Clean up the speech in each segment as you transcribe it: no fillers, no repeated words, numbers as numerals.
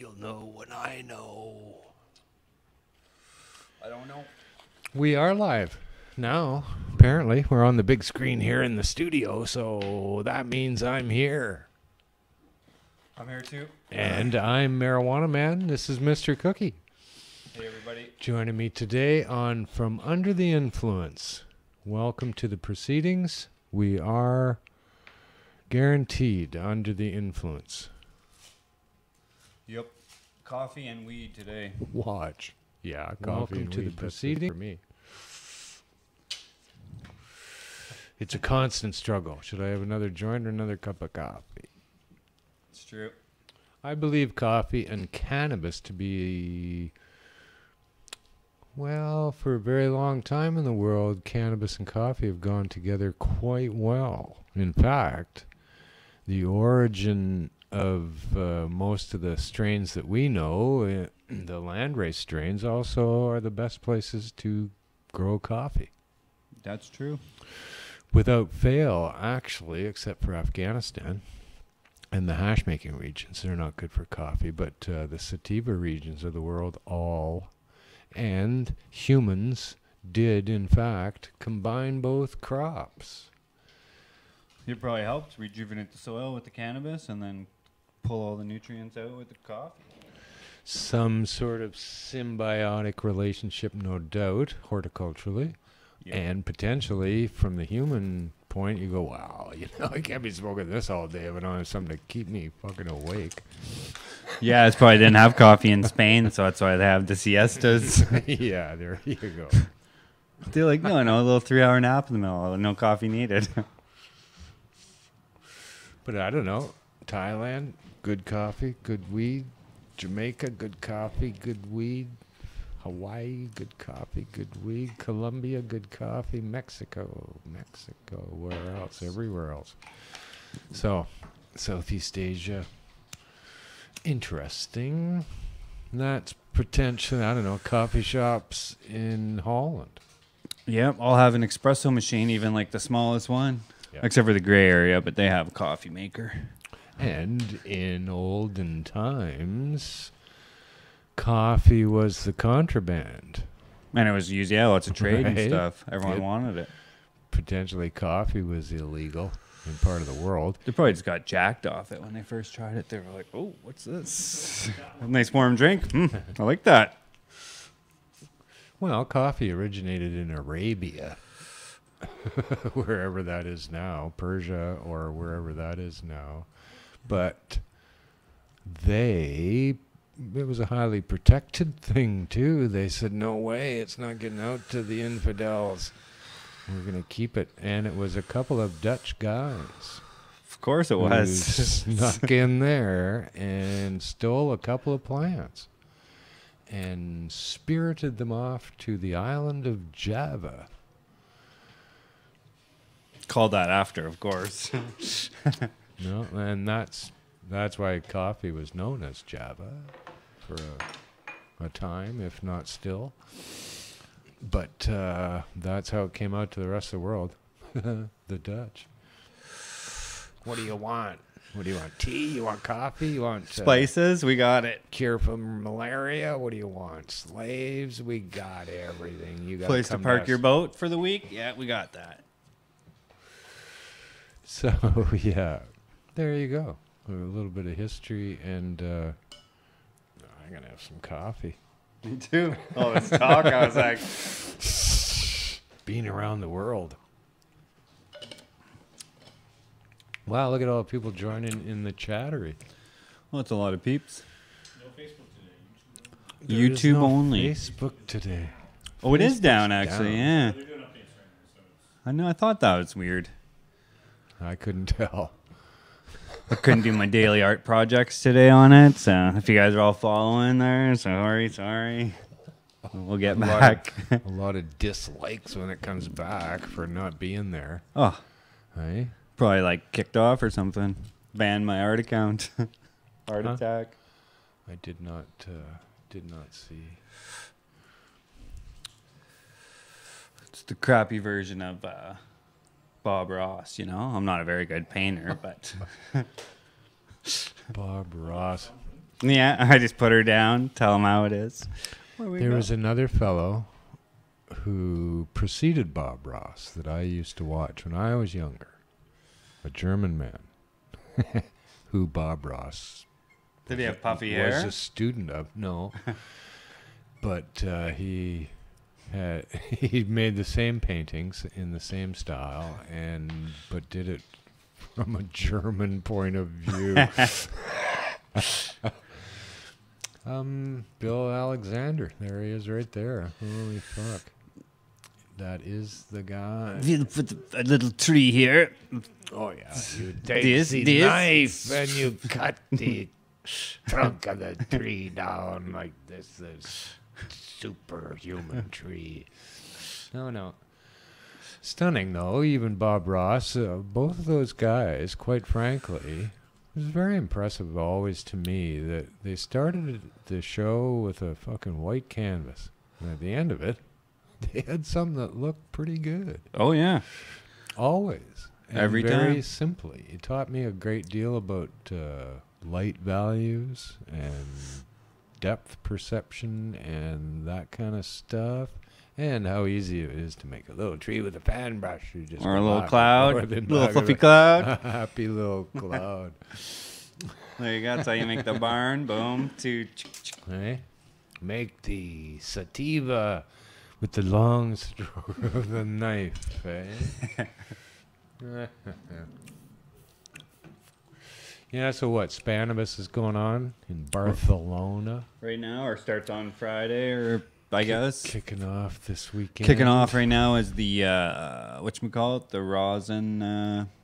You'll know when I know. I don't know. We are live now. Apparently, we're on the big screen here in the studio, so that means I'm here. I'm here too. And I'm Marijuana Man. This is Mr. Cookie. Hey everybody. Joining me today on From Under the Influence. Welcome to the proceedings. We are guaranteed under the influence. Yep. Coffee and weed today. Watch. Yeah, coffee Welcome and to weed, the that's it proceeding. for me. It's a constant struggle. Should I have another joint or another cup of coffee? It's true. I believe coffee and cannabis to be, well, for a very long time in the world, cannabis and coffee have gone together quite well. In fact, the origin of most of the strains that we know, the landrace strains, also are the best places to grow coffee. That's true. Without fail, actually, except for Afghanistan and the hash-making regions. They're not good for coffee, but the sativa regions of the world all, and humans did, in fact, combine both crops. It probably helps rejuvenate the soil with the cannabis and then pull all the nutrients out with the coffee. Some sort of symbiotic relationship, no doubt, horticulturally. Yep. And potentially, from the human point, you go, wow, I can't be smoking this all day if I don't have something to keep me fucking awake. Yeah, it's probably didn't have coffee in Spain, so that's why they have the siestas. Yeah, there you go. They're like, no, a little 3-hour nap in the middle, no coffee needed. But I don't know. Thailand, good coffee, good weed. Jamaica, good coffee, good weed. Hawaii, good coffee, good weed. Colombia, good coffee. Mexico, where else? Everywhere else. So, Southeast Asia, interesting. That's potentially, I don't know, coffee shops in Holland. Yep, I'll have an espresso machine, even like the smallest one. Yep. Except for the gray area, but they have a coffee maker. And in olden times, coffee was the contraband. And it was used, lots of trade and Right. stuff. Everyone Yep. wanted it. Potentially coffee was illegal in part of the world. They probably just got jacked off it when they first tried it. They were like, oh, what's this? A nice warm drink. I like that. Well, coffee originated in Arabia, wherever that is now, Persia or wherever that is now. But it was a highly protected thing too. They said, no way, it's not getting out to the infidels. We're going to keep it. And it was a couple of Dutch guys Of course it who was. snuck in there and stole a couple of plants and spirited them off to the island of Java. Called that after, of course. No, and that's why coffee was known as Java for a time, if not still. But that's how it came out to the rest of the world, the Dutch. What do you want? What do you want? Tea? You want coffee? You want Spices, we got it. cure from malaria? What do you want? Slaves? We got everything. You got Place to park your boat for the week? Yeah, we got that. So yeah, there you go. A little bit of history, and I'm gonna have some coffee. Me too. All this talk, I was like, Being around the world. Wow, look at all the people joining in the chattery. well, it's a lot of peeps. There is YouTube no only. Facebook today. Oh, it is Facebook's down, actually, down. yeah. I know, I thought that was weird. I couldn't tell. I couldn't do my daily art projects today on it, so if you guys are all following there, sorry. We'll get back. A lot of dislikes when it comes back for not being there. Oh, Hey? probably like kicked off or something. Banned my art account. Art Huh? attack. I did not see. It's the crappy version of Bob Ross, you know? I'm not a very good painter, but Bob Ross. Yeah, I just put her down, tell him how it is. There was another fellow who preceded Bob Ross that I used to watch when I was younger. A German man who Bob Ross Did he have puffy was hair? a student of. No. But he made the same paintings in the same style, but did it from a German point of view. Bill Alexander, there he is, right there. Holy fuck, that is the guy. We'll put a little tree here. Oh yeah, you take This- the this. knife and you cut the trunk of the tree down like this superhuman tree. No. Stunning, though. Even Bob Ross, both of those guys, quite frankly, it was very impressive always to me that they started the show with a fucking white canvas. And at the end of it, they had something that looked pretty good. Oh, yeah. Always. And Every very time. simply. It taught me a great deal about light values and depth perception and that kind of stuff. And how easy it is to make a little tree with a fan brush. You just Or a go little knock it cloud, over, then little knock it fluffy over. cloud. Happy little cloud. There you go. That's how you make the barn. Boom. Eh? Make the sativa with the long stroke of the knife. Eh? Yeah, so what? Spanibus is going on in Barcelona. Right now, or starts on Friday, or I guess. Kicking off this weekend. Kicking off right now is the whatchamacallit, the rosin,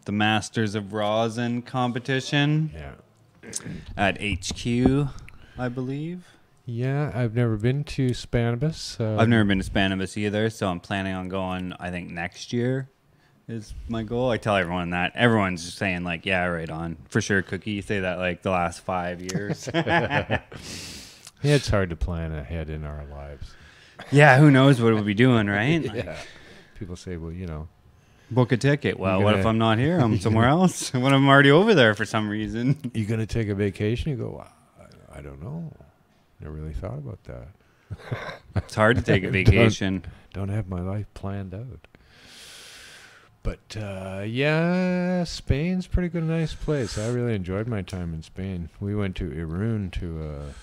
the Masters of Rosin competition Yeah. at HQ, I believe. Yeah, I've never been to Spanibus. I've never been to Spanibus either, so I'm planning on going. I think next year is my goal. I tell everyone that. Everyone's just saying like, yeah, right on for sure. Cookie, you say that like the last 5 years. Yeah, it's hard to plan ahead in our lives. Yeah, who knows what we'll be doing, right? Like, Yeah. People say, well, you know, book a ticket. Well, You're what if gonna- I'm not here? I'm somewhere else. What if I'm already over there for some reason? you going to take a vacation? You go, well, I don't know. Never really thought about that. It's hard to take a vacation. Don't have my life planned out. But, yeah, Spain's pretty good, nice place. I really enjoyed my time in Spain. We went to Irún to,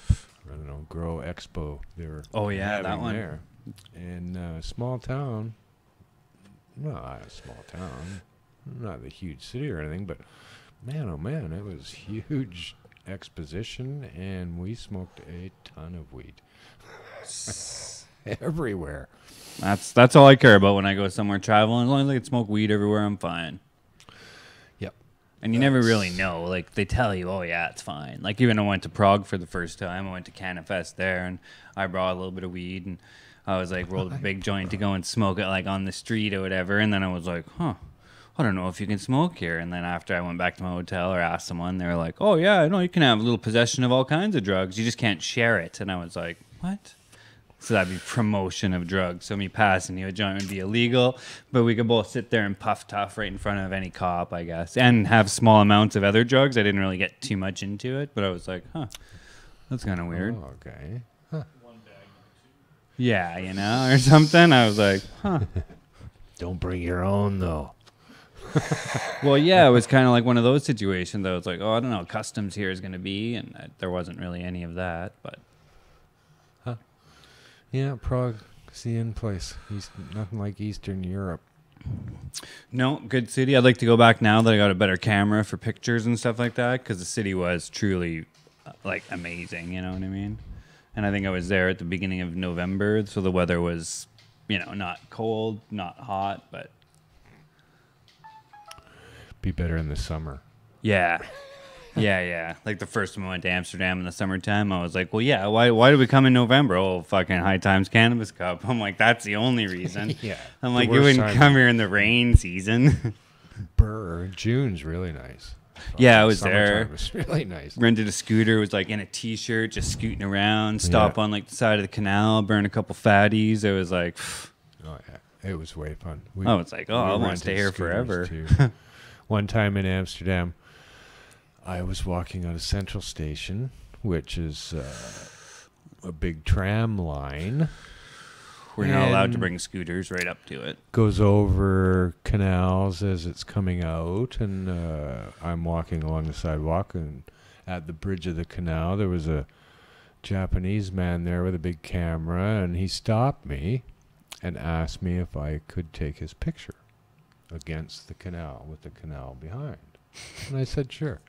I don't know, Grow Expo. They were Oh, yeah, that having one. there. And small town. Well, not a small town. Not a huge city or anything, but man, oh man, it was huge exposition, and we smoked a ton of weed. Everywhere. That's all I care about when I go somewhere traveling. As long as I can smoke weed everywhere, I'm fine. Yep. And you never really know. Like, they tell you, oh, yeah, it's fine. Like, even I went to Prague for the first time. I went to Canifest there, and I brought a little bit of weed, and I was like, rolled a big joint to go and smoke it, like, on the street or whatever. And then I was like, I don't know if you can smoke here. And then after I went back to my hotel or asked someone, they were like, oh, yeah, no, you can have a little possession of all kinds of drugs. You just can't share it. And I was like, what? So that'd be promotion of drugs. So me passing you a joint would be illegal, but we could both sit there and puff tough right in front of any cop, I guess, and have small amounts of other drugs. I didn't really get too much into it, but I was like, that's kind of weird. Oh, okay. Yeah, you know, or something. I was like, Don't bring your own, though. Well, yeah, it was kind of like one of those situations. I was like, I don't know, customs here is going to be, and there wasn't really any of that, but. Yeah, Prague is the end place. Nothing like Eastern Europe. No, good city. I'd like to go back now that I got a better camera for pictures and stuff like that, because the city was truly like amazing, you know what I mean? And I think I was there at the beginning of November, so the weather was, not cold, not hot, but Be better in the summer. yeah. Yeah. Like the first time I went to Amsterdam in the summertime, I was like, well, yeah, why did we come in November? Oh, fucking High Times Cannabis Cup. I'm like, that's the only reason. Yeah. I'm The like, you worst wouldn't time- come here in the rain season. Burr. June's really nice. Yeah, I was Summertime there. was really nice. Rented a scooter, was like in a t-shirt, just scooting around, stop on like the side of the canal, burn a couple fatties. It was like, Oh, yeah. It was way fun. I was like, I want to rented stay here scooters, forever. too. One time in Amsterdam, I was walking out of Central Station which is a big tram line. We're not allowed to And bring scooters right up to it. goes over canals as it's coming out, and I'm walking along the sidewalk, and at the bridge of the canal there was a Japanese man there with a big camera, and he stopped me and asked me if I could take his picture against the canal with the canal behind. And I said sure.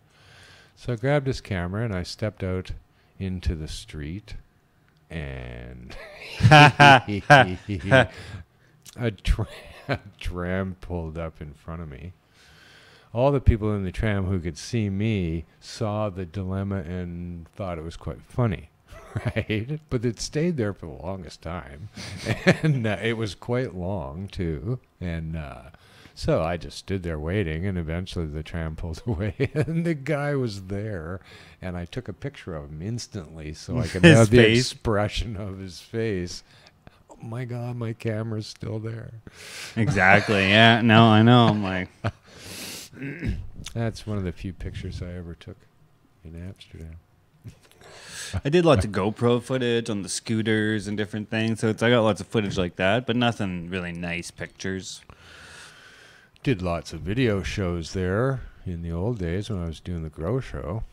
So I grabbed his camera and I stepped out into the street, and a tram pulled up in front of me. All the people in the tram who could see me saw the dilemma and thought it was quite funny, right? But it stayed there for the longest time, and it was quite long too. And so I just stood there waiting, and eventually the tram pulled away, and the guy was there, and I took a picture of him instantly so I could His have the face. expression of his face. Oh my God, my camera's still there. Exactly. Yeah. No, I know. I'm like, That's one of the few pictures I ever took in Amsterdam. I did lots of GoPro footage on the scooters and different things. So I got lots of footage like that, but nothing really nice pictures. Did lots of video shows there in the old days when I was doing the Grow Show.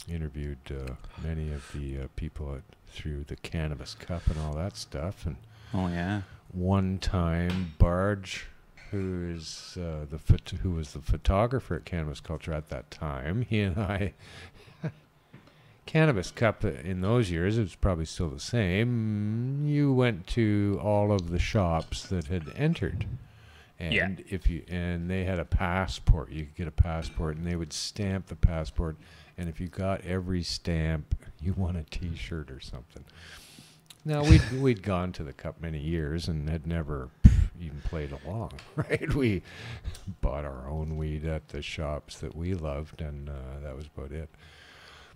Interviewed many of the people through the Cannabis Cup and all that stuff. And Oh, yeah. one time, Barge, who was the photographer at Cannabis Culture at that time, he and I, Cannabis Cup in those years, it was probably still the same. You went to all of the shops that had entered, and Yeah. and they had a passport. You could get a passport, and they would stamp the passport. And if you got every stamp, you won a T-shirt or something. Now we'd gone to the cup many years and had never even played along, right? We bought our own weed at the shops that we loved, and that was about it.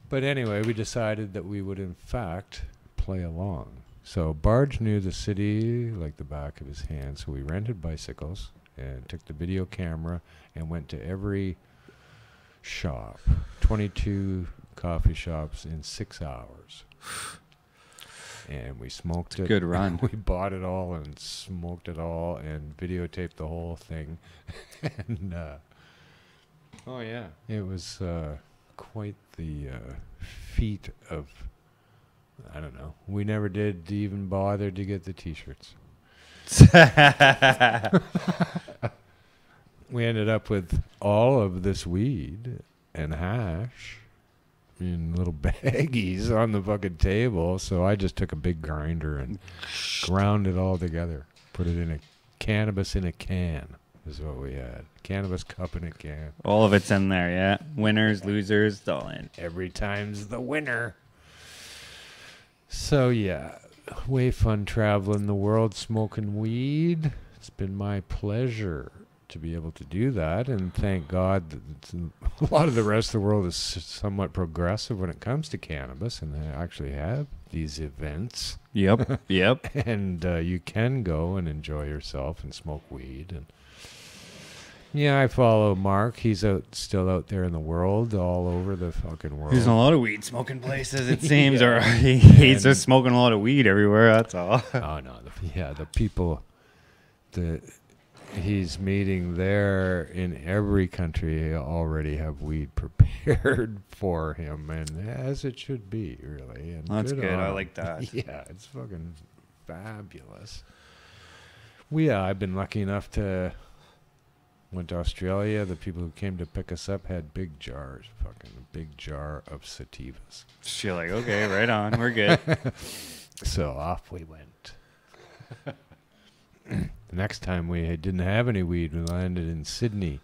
But anyway, we decided that we would in fact play along. So Barge knew the city like the back of his hand, so we rented bicycles and took the video camera and went to every shop, 22 coffee shops in 6 hours. And we smoked it. Good run. We bought it all and smoked it all and videotaped the whole thing. And oh yeah, it was quite the feat of, I don't know. We never did even bother to get the T-shirts. We ended up with all of this weed and hash in little baggies on the fucking table. So I just took a big grinder and ground it all together. Put it in a cannabis in a can is what we had. Cannabis cup in a can. All of it's in there, yeah. Winners, losers, it's all in. Every time's the winner. So yeah, way fun traveling the world smoking weed. It's been my pleasure to be able to do that, and thank God that a lot of the rest of the world is somewhat progressive when it comes to cannabis, and they actually have these events. Yep. Yep. And you can go and enjoy yourself and smoke weed. And yeah, I follow Mark. He's still out there in the world, all over the fucking world. There's a lot of weed smoking places, it seems, Yeah. or he's And- just smoking a lot of weed everywhere, that's all. Oh no, the people that he's meeting there in every country already have weed prepared for him, and as it should be, really. And That's good. on I him. like that. Yeah, it's fucking fabulous. I've been lucky enough to went to Australia. The people who came to pick us up had big jars, fucking a big jar of sativas. She's like, okay, right on, we're good. So off we went. The next time we didn't have any weed, we landed in Sydney,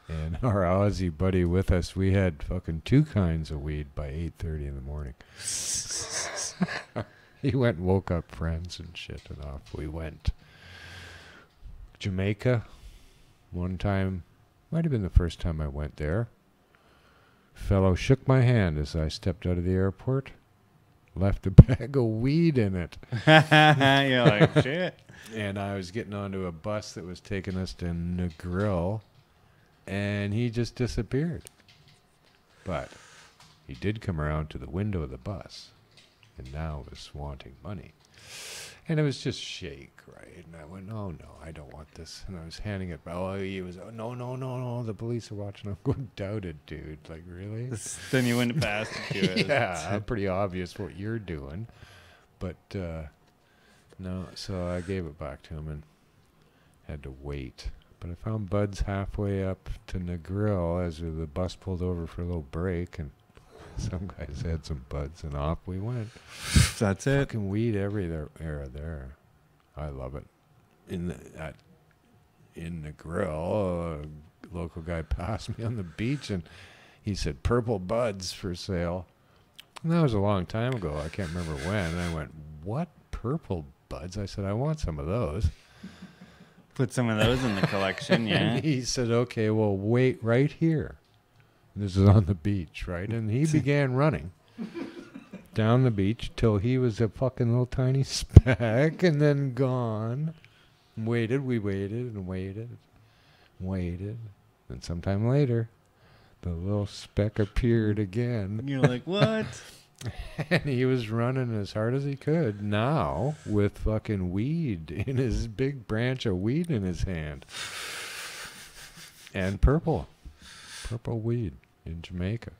and our Aussie buddy with us, we had fucking 2 kinds of weed by 8:30 in the morning. He went and woke up friends and shit, and off we went. Jamaica, one time, might have been the first time I went there. Fellow shook my hand as I stepped out of the airport. Left a bag of weed in it. You're like, shit. And I was getting onto a bus that was taking us to Negril, and he just disappeared. But he did come around to the window of the bus, and now was wanting money. And it was just shake, right? And I went, oh, no, I don't want this. And I was handing it back. Oh, he was, oh, no, the police are watching. I'm going, doubt it, dude. Like, really? Then you wouldn't pass it to us. Yeah, pretty obvious what you're doing. But, no, so I gave it back to him and had to wait. But I found Bud's halfway up to Negril as the bus pulled over for a little break, and some guys had some buds, and off we went. That's it. Fucking weed everywhere there. I love it. In the grill, a local guy passed me on the beach, and he said, "Purple buds for sale." And that was a long time ago. I can't remember when. And I went, "What? Purple buds?" I said, "I want some of those." Put some of those in the collection, yeah. And he said, "Okay, well, wait right here." This is on the beach, right? And he began running down the beach till he was a fucking little tiny speck and then gone. We waited and waited. And sometime later, the little speck appeared again. You're like, what? And he was running as hard as he could now with fucking weed in his big branch of weed in his hand. And purple weed in Jamaica,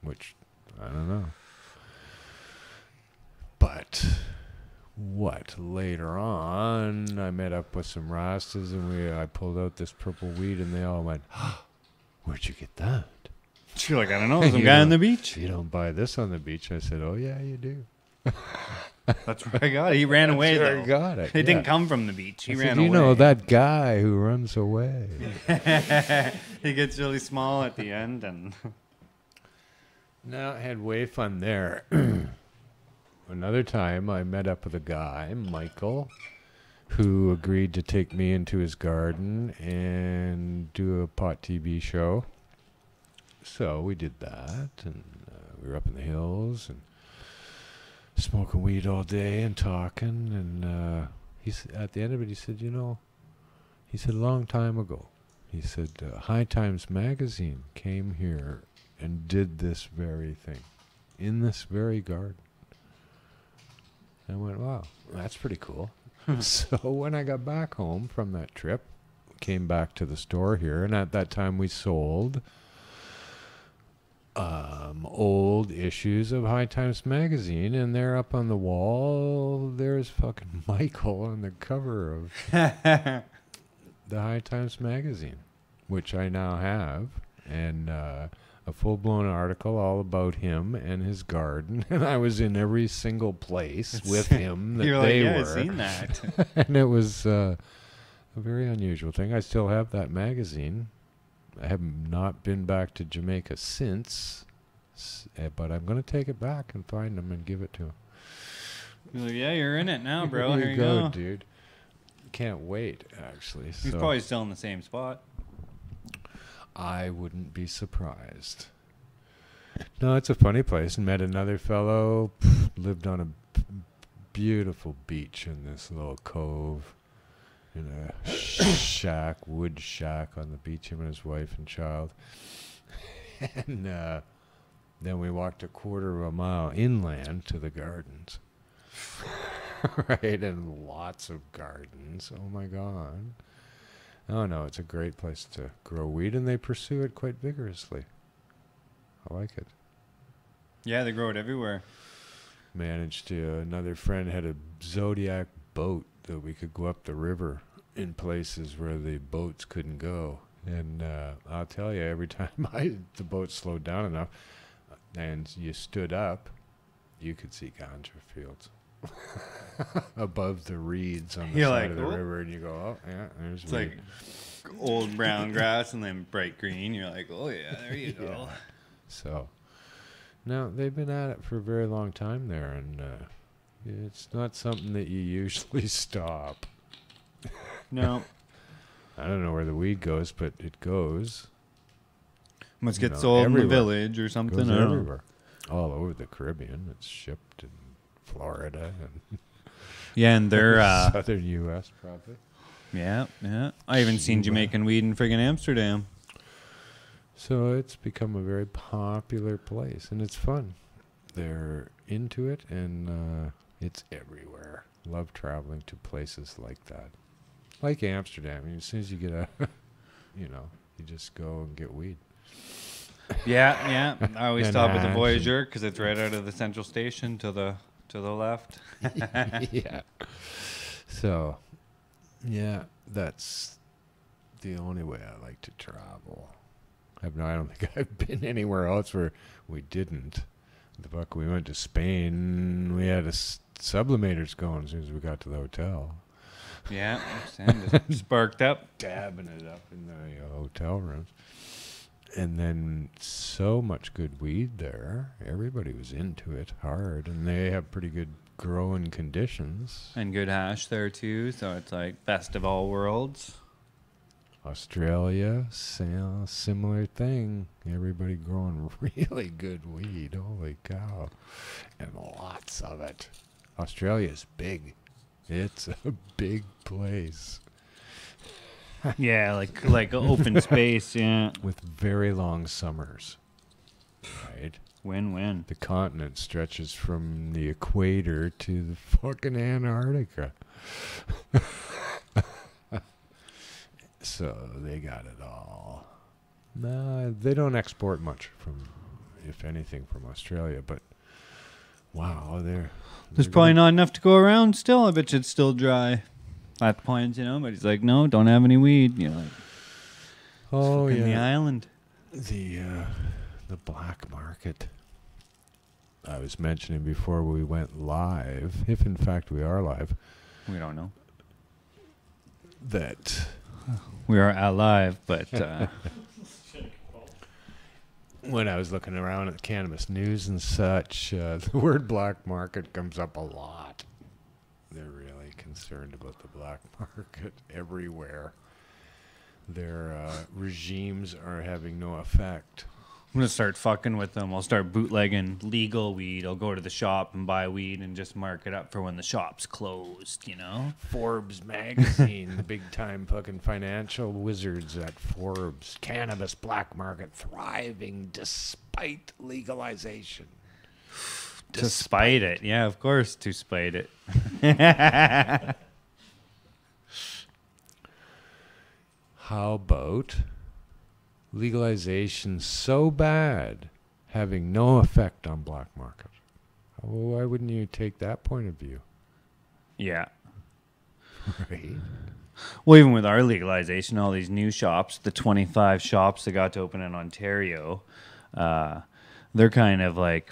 which I don't know. But what later on, I met up with some Rastas and I pulled out this purple weed and they all went, oh, "Where'd you get that?" You're like, I don't know, some guy on the beach. You don't buy this on the beach. I said, "Oh yeah, you do." That's where I got it. He ran away, though. I got it. It didn't come from the beach. He ran away. You know that guy who runs away. He gets really small at the end. And no, I had way fun there. Another time I met up with a guy, Michael, who agreed to take me into his garden and do a pot TV show. So we did that, and we were up in the hills and smoking weed all day and talking. And at the end of it, he said, a long time ago, he said, High Times Magazine came here and did this very thing in this very garden. I went, wow, that's pretty cool. So when I got back home from that trip, came back to the store here, and at that time we sold old issues of High Times Magazine, and there up on the wall, there's fucking Michael on the cover of the High Times Magazine, which I now have, and a full-blown article all about him and his garden, and I was in every single place with him that You're they like, yeah, were. I've seen that. And it was a very unusual thing. I still have that magazine. I have not been back to Jamaica since, but I'm going to take it back and find him and give it to him. You're like, yeah, you're in it now, bro. Here you go, dude. Can't wait, actually. He's probably still in the same spot. I wouldn't be surprised. No, it's a funny place. Met another fellow, lived on a beautiful beach in this little cove, in a shack, wood shack on the beach, him and his wife and child. And then we walked a quarter of a mile inland to the gardens. Right, and lots of gardens. Oh my God. Oh no, it's a great place to grow weed, and they pursue it quite vigorously. I like it. Yeah, they grow it everywhere. Managed to, another friend had a Zodiac boat that we could go up the river in places where the boats couldn't go. And I'll tell you, every time the boat slowed down enough and you stood up, you could see ganja fields above the reeds on the side of the river. And you go, oh, yeah, there's it's weed. Like old brown grass and then bright green. You're like, oh, yeah, there you go. Yeah. So, no, they've been at it for a very long time there, and it's not something that you usually stop. No. I don't know where the weed goes, but it goes. Must get sold everywhere. In the village or something. Goes everywhere. All over the Caribbean. It's shipped in Florida. And yeah, and they're... Southern U.S., probably. Yeah, yeah. I even seen Jamaican weed in friggin' Amsterdam. So it's become a very popular place, and it's fun. They're into it, and it's everywhere. Love traveling to places like that. Like Amsterdam. I mean, as soon as you get a, you just go and get weed. Yeah. I always And stop at the hash Voyager because it's right out of the central station to the left. Yeah. So, yeah, that's the only way I like to travel. I don't think I've been anywhere else where we didn't. The fuck, we went to Spain. We had sublimators going as soon as we got to the hotel. Yeah, Sam just sparked up. Dabbing it up in the hotel rooms. And then so much good weed there. Everybody was into it hard. And they have pretty good growing conditions. And good hash there too, so it's like best of all worlds. Australia, similar thing. Everybody growing really good weed. Holy cow. And lots of it. Australia's big. It's a big place. Yeah, like open space, yeah. With very long summers. Right? Win-win. The continent stretches from the equator to the fucking Antarctica. So they got it all. No, they don't export much from, if anything, from Australia. But wow, There's probably not enough to go around still. I bet you it's still dry at points, but he's like, no, don't have any weed. Like, oh in the yeah, island. the black market. I was mentioning before we went live, if in fact we are live, We don't know. that We are alive, but when I was looking around at cannabis news and such, the word black market comes up a lot. They're really concerned about the black market everywhere. Their regimes are having no effect. I'm going to start fucking with them. I'll start bootlegging legal weed. I'll go to the shop and buy weed and just mark it up for when the shop's closed, Forbes magazine, the big time fucking financial wizards at Forbes. Cannabis black market thriving despite legalization. To spite it. Yeah, of course, to spite it. How about legalization so bad having no effect on black market? Why wouldn't you take that point of view? Yeah. Right. Well, even with our legalization, all these new shops, the 25 shops that got to open in Ontario, they're kind of like,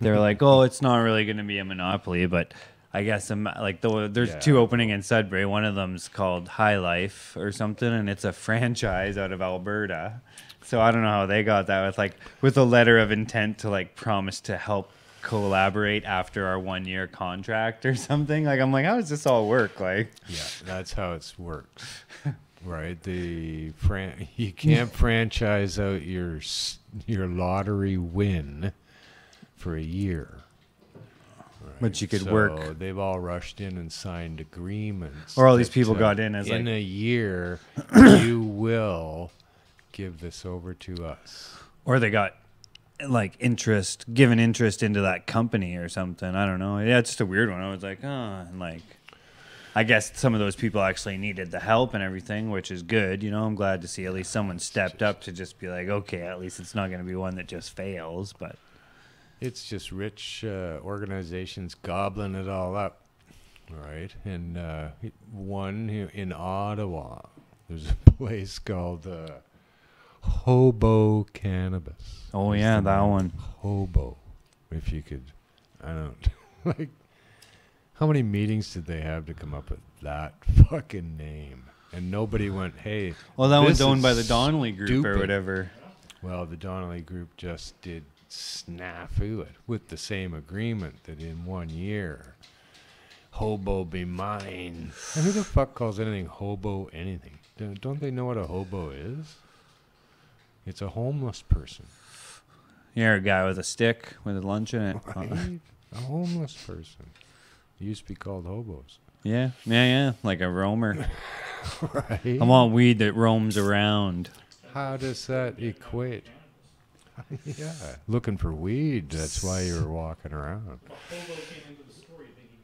oh, it's not really going to be a monopoly, but I guess there's two opening in Sudbury. One of them's called High Life or something, and it's a franchise out of Alberta. So I don't know how they got that with a letter of intent to promise to help collaborate after our 1-year contract or something. I'm like, how does this all work? Yeah, that's how it works. Right? You can't franchise out your lottery win for a year. Right. But you could work. So they've all rushed in and signed agreements. Or all these people got in as in a year, you will give this over to us. Or they got given interest into that company or something. I don't know. Yeah, it's just a weird one. I was like, oh, and I guess some of those people actually needed the help and everything, which is good. I'm glad to see at least someone stepped up to just be like, okay, at least it's not going to be one that just fails, but. It's just rich organizations gobbling it all up, right? And one in Ottawa, there's a place called Hobo Cannabis. Oh, yeah, that one. Hobo. If you could, I don't, how many meetings did they have to come up with that fucking name? And nobody went, hey. Well, that one's owned by the Donnelly Group stupid. Or whatever. Well, the Donnelly Group just did snafu it with the same agreement that in 1 year, hobo be mine. And who the fuck calls anything hobo anything? Don't they know what a hobo is? It's a homeless person. Yeah, a guy with a stick with a lunch in it. Right? A homeless person. It used to be called hobos. Yeah, like a roamer. Right? I want weed that roams around. How does that equate? Yeah, looking for weed. That's why you were walking around. If a hobo came into the store, you think he'd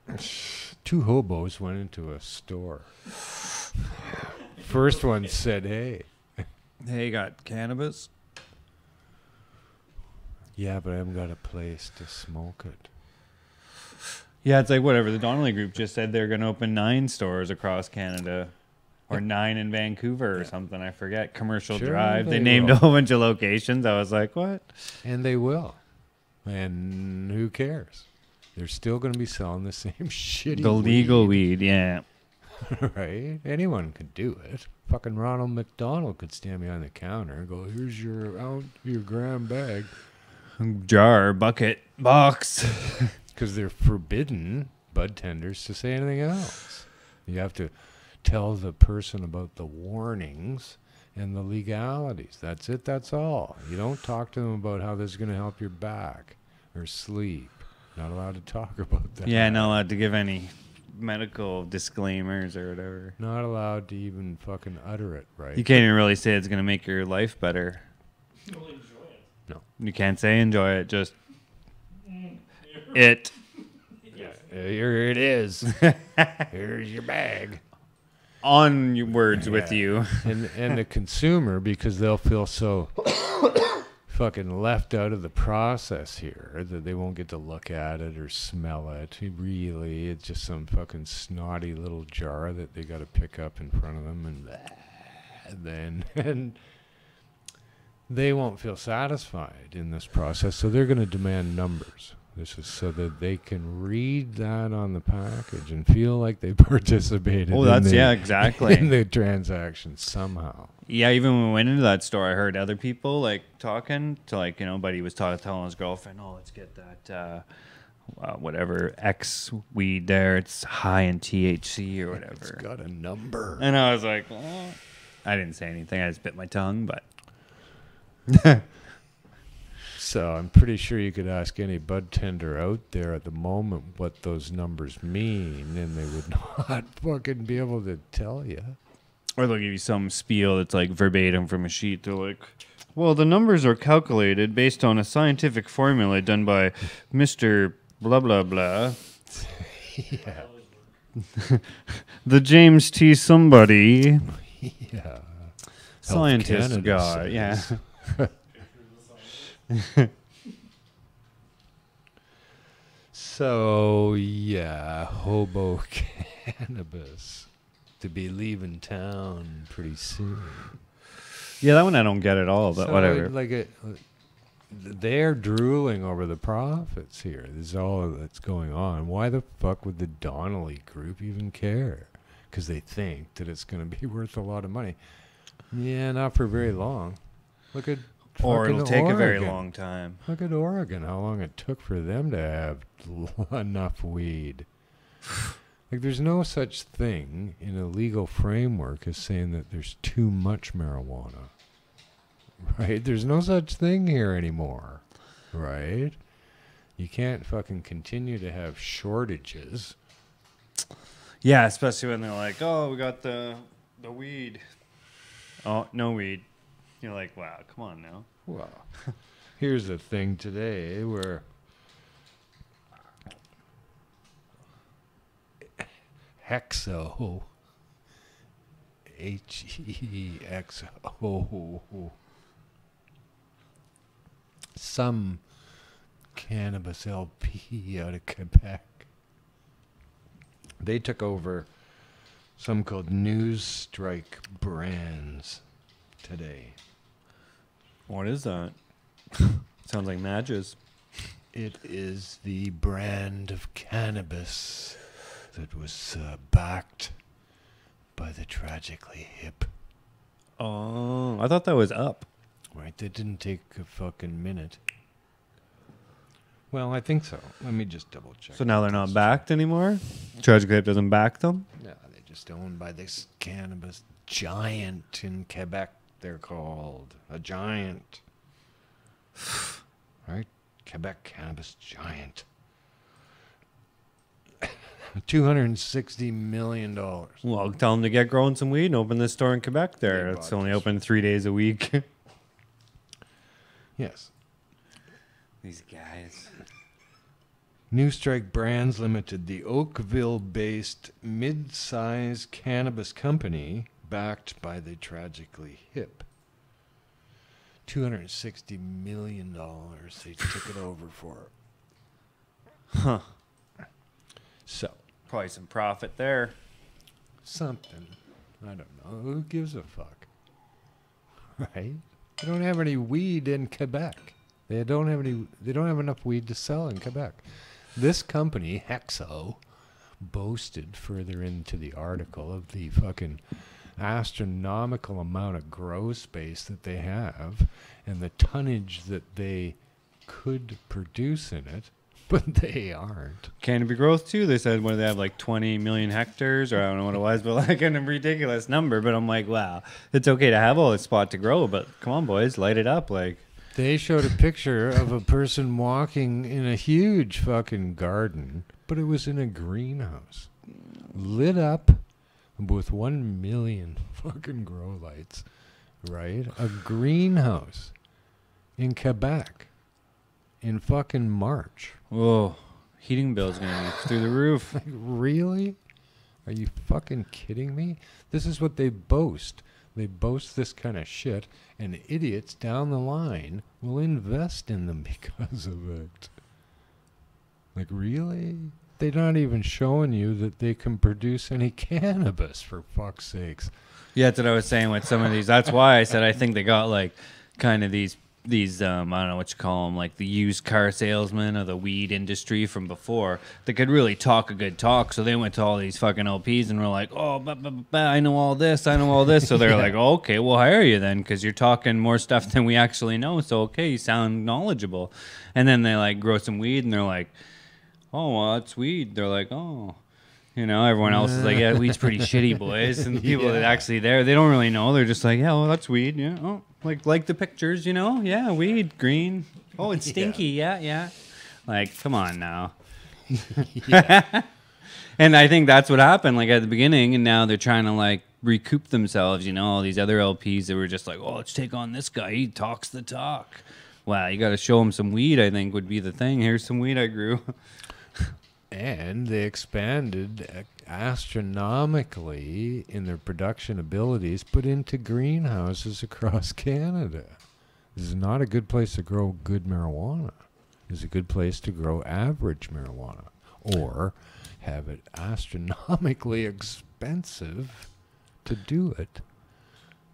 get served? 2 hobos went into a store. First one said, "Hey." Hey, you got cannabis? Yeah, but I haven't got a place to smoke it. Yeah, it's like whatever. The Donnelly Group just said they're going to open 9 stores across Canada. Or 9 in Vancouver or something. I forget. Commercial Sure Drive. They they named will. a whole bunch of locations. I was like, what? And they will. And who cares? They're still going to be selling the same shitty The legal weed. weed, yeah. Right? Anyone could do it. Fucking Ronald McDonald could stand behind the counter and go, "Here's your gram bag." Jar, bucket, box. Because they're forbidden, bud tenders, to say anything else. You have to tell the person about the warnings and the legalities. That's it. That's all. You don't talk to them about how this is going to help your back or sleep. Not allowed to talk about that. Yeah, not allowed to give any medical disclaimers or whatever. Not allowed to even fucking utter it, right? You can't even really say it's going to make your life better. You'll enjoy it. No. You can't say enjoy it, just it. Yeah, here it is. Here's your bag. On your words with Yeah. you. And the consumer, because they'll feel so fucking left out of the process here that they won't get to look at it or smell it. Really, it's just some fucking snotty little jar that they got to pick up in front of them, and they won't feel satisfied in this process, so they're going to demand numbers. This is so that they can read that on the package and feel like they participated Oh, that's, in the, yeah, exactly. in the transaction somehow. Yeah, even when we went into that store, I heard other people like talking to like, you know, buddy was telling his girlfriend, "Oh, let's get that whatever X weed there. It's high in THC or It's whatever." got a number. And I was like, well, I didn't say anything. I just bit my tongue, but So I'm pretty sure you could ask any bud tender out there at the moment what those numbers mean, and they would not fucking be able to tell you. or they'll give you some spiel that's like verbatim from a sheet. They're like, well, the numbers are calculated based on a scientific formula done by Mr. blah, blah, blah. Yeah. The James T. somebody. Yeah. Scientist Canada guy. Yeah. says. So, yeah, hobo cannabis to be leaving town pretty soon. Yeah, that one I don't get at all, but So, whatever. They're drooling over the profits here. This is all that's going on. Why the fuck would the Donnelly Group even care? Because they think that it's going to be worth a lot of money. Yeah, not for very long. Look at Or it'll take a very Oregon. long time. Look at Oregon, how long it took for them to have enough weed. Like, there's no such thing in a legal framework as saying that there's too much marijuana. Right? There's no such thing here anymore. Right? You can't fucking continue to have shortages. Yeah, especially when they're like, "Oh, we got the weed." Oh, no weed. You're like, wow, come on now. Well, here's a thing today where Hexo, HEXO, some cannabis LP out of Quebec, they took over some called News Strike Brands today. What is that? Sounds like matches. It is the brand of cannabis that was backed by the tragically hip. Oh, I thought that was up. Right? That didn't take a fucking minute. Well, I think so. Let me just double check. So now they're not backed anymore? Tragic Clip doesn't back them? No, they're just owned by this cannabis giant in Quebec. They're called a giant. Right? Quebec cannabis giant. $260 million. Well, tell them to get growing some weed and open this store in Quebec there. They It's bought only this. open 3 days a week. Yes. These guys. New Strike Brands Limited, the Oakville-based mid-size cannabis company backed by the tragically hip. $260 million they took it over for. Huh. So, Probably some profit there. something. I don't know. Who gives a fuck? Right? They don't have any weed in Quebec. They don't have enough weed to sell in Quebec. This company, Hexo, boasted further into the article of the fucking astronomical amount of grow space that they have and the tonnage that they could produce in it, but they aren't. Canopy growth too. They said, what do they have, like 20 million hectares, or I don't know what it was, but like a ridiculous number. But I'm like, wow, it's okay to have all this spot to grow, but come on, boys, light it up. Like, They showed a picture of a person walking in a huge fucking garden, but it was in a greenhouse, lit up with 1 million fucking grow lights, right? A greenhouse in Quebec in fucking March. whoa, heating bill's gonna be through the roof. Like, really? Are you fucking kidding me? This is what they boast. They boast this kind of shit, and idiots down the line will invest in them because of it. Like, really? They're not even showing you that they can produce any cannabis, for fuck's sakes. Yeah, that's what I was saying with some of these. That's why I said I think they got like kind of these I don't know what you call them, like the used car salesmen of the weed industry from before that could really talk a good talk. So they went to all these fucking LPs and were like, oh, I know all this, I know all this. So they're Yeah. like, oh, okay, we'll hire you then because you're talking more stuff than we actually know. So, okay, you sound knowledgeable. And then they like grow some weed and they're like, oh, well, it's weed. They're like, oh. You know, everyone else is like, yeah, weed's pretty shitty, boys. And the people that Yeah. actually there, they don't really know. They're just like, yeah, well, that's weed. Yeah, oh, like the pictures, you know? Yeah, weed, green. Oh, it's stinky. Yeah. Like, come on now. And I think that's what happened, like, at the beginning. And now they're trying to, like, recoup themselves, you know? All these other LPs that were just like, oh, let's take on this guy. He talks the talk. Wow, you got to show him some weed, I think, would be the thing. Here's some weed I grew. And they expanded astronomically in their production abilities, put into greenhouses across Canada. This is not a good place to grow good marijuana. This is a good place to grow average marijuana, or have it astronomically expensive to do it.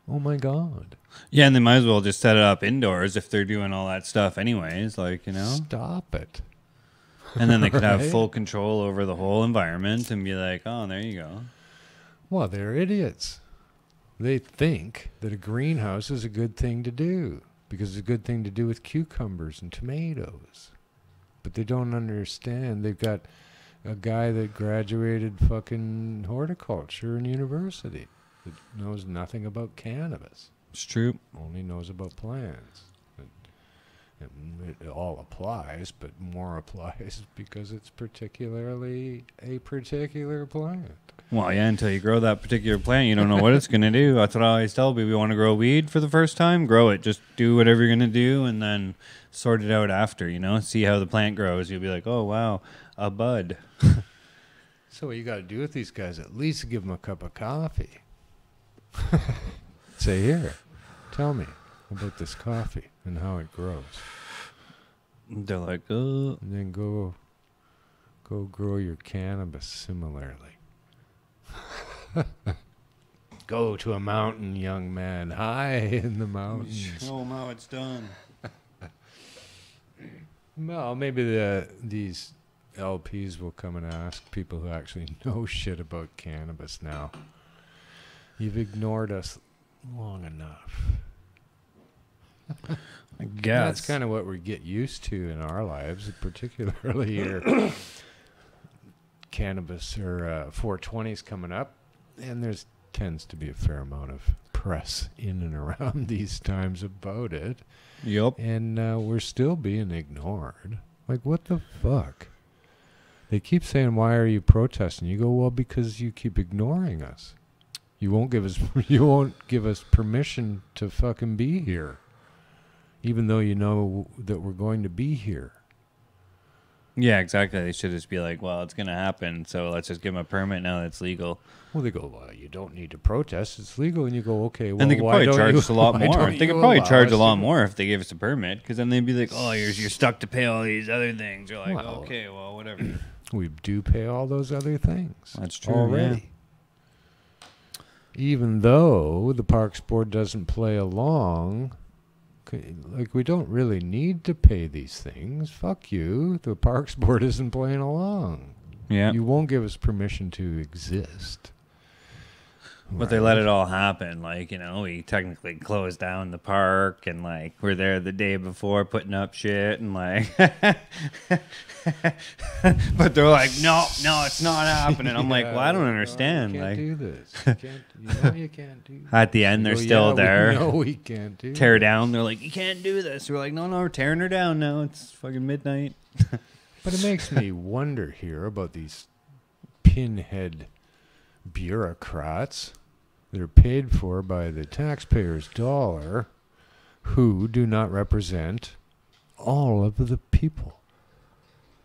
Oh my God. Yeah, and they might as well just set it up indoors if they're doing all that stuff anyways, like, you know? Stop it. And then they could have Right? full control over the whole environment and be like, oh, there you go. Well, they're idiots. They think that a greenhouse is a good thing to do because it's a good thing to do with cucumbers and tomatoes. But they don't understand. They've got a guy that graduated fucking horticulture in university that knows nothing about cannabis, It's true. only knows about plants. It all applies, but more applies because it's particularly a particular plant. Well, yeah, until you grow that particular plant, you don't know what it's going to do. That's what I always tell people. You want to grow weed for the first time? Grow it. Just do whatever you're going to do and then sort it out after, you know? See how the plant grows. You'll be like, oh, wow, a bud. So what you got to do with these guys, at least give them a cup of coffee. Say, here, tell me about this coffee and how it grows. They're like, oh. And then go grow your cannabis similarly. Go to a mountain, young man, high in the mountains. Show them how it's done. Well, maybe these LPs will come and ask people who actually know shit about cannabis now. You've ignored us long enough. I guess. That's kind of what we get used to in our lives, particularly here. Cannabis or 420s coming up, and there's tends to be a fair amount of press in and around these times about it, Yup. and we're still being ignored. Like, what the fuck? They keep saying, "Why are you protesting?" You go, "Well, because you keep ignoring us. You won't give us permission to fucking be here, even though you know that we're going to be here." Yeah, exactly. They should just be like, well, it's going to happen, so let's just give them a permit now that's legal. Well, they go, "Well, you don't need to protest. It's legal." And you go, "Okay, well, And they could why probably don't charge you- us a lot why more. don't They you could probably allow charge us a lot to-" more if they gave us a permit, because then they'd be like, oh, you're stuck to pay all these other things. You're like, Well, okay, well, whatever. We do pay all those other things. That's true, already. Even though the Parks Board doesn't play along, like, we don't really need to pay these things. Fuck you. The Parks Board isn't playing along. Yeah. You won't give us permission to exist. But they let it all happen. Like, we technically closed down the park and, like, we're there the day before putting up shit and, like, but they're like, no, it's not happening. I'm like, well, I don't understand. You can't Like, do this. You can't, you can't do this. at the end, they're Oh, still yeah, there. No, we can't do Tear this. down. They're like, you can't do this. We're like, no, we're tearing her down now. It's fucking midnight. But it makes me wonder here about these pinhead bureaucrats that are paid for by the taxpayer's dollar, who do not represent all of the people.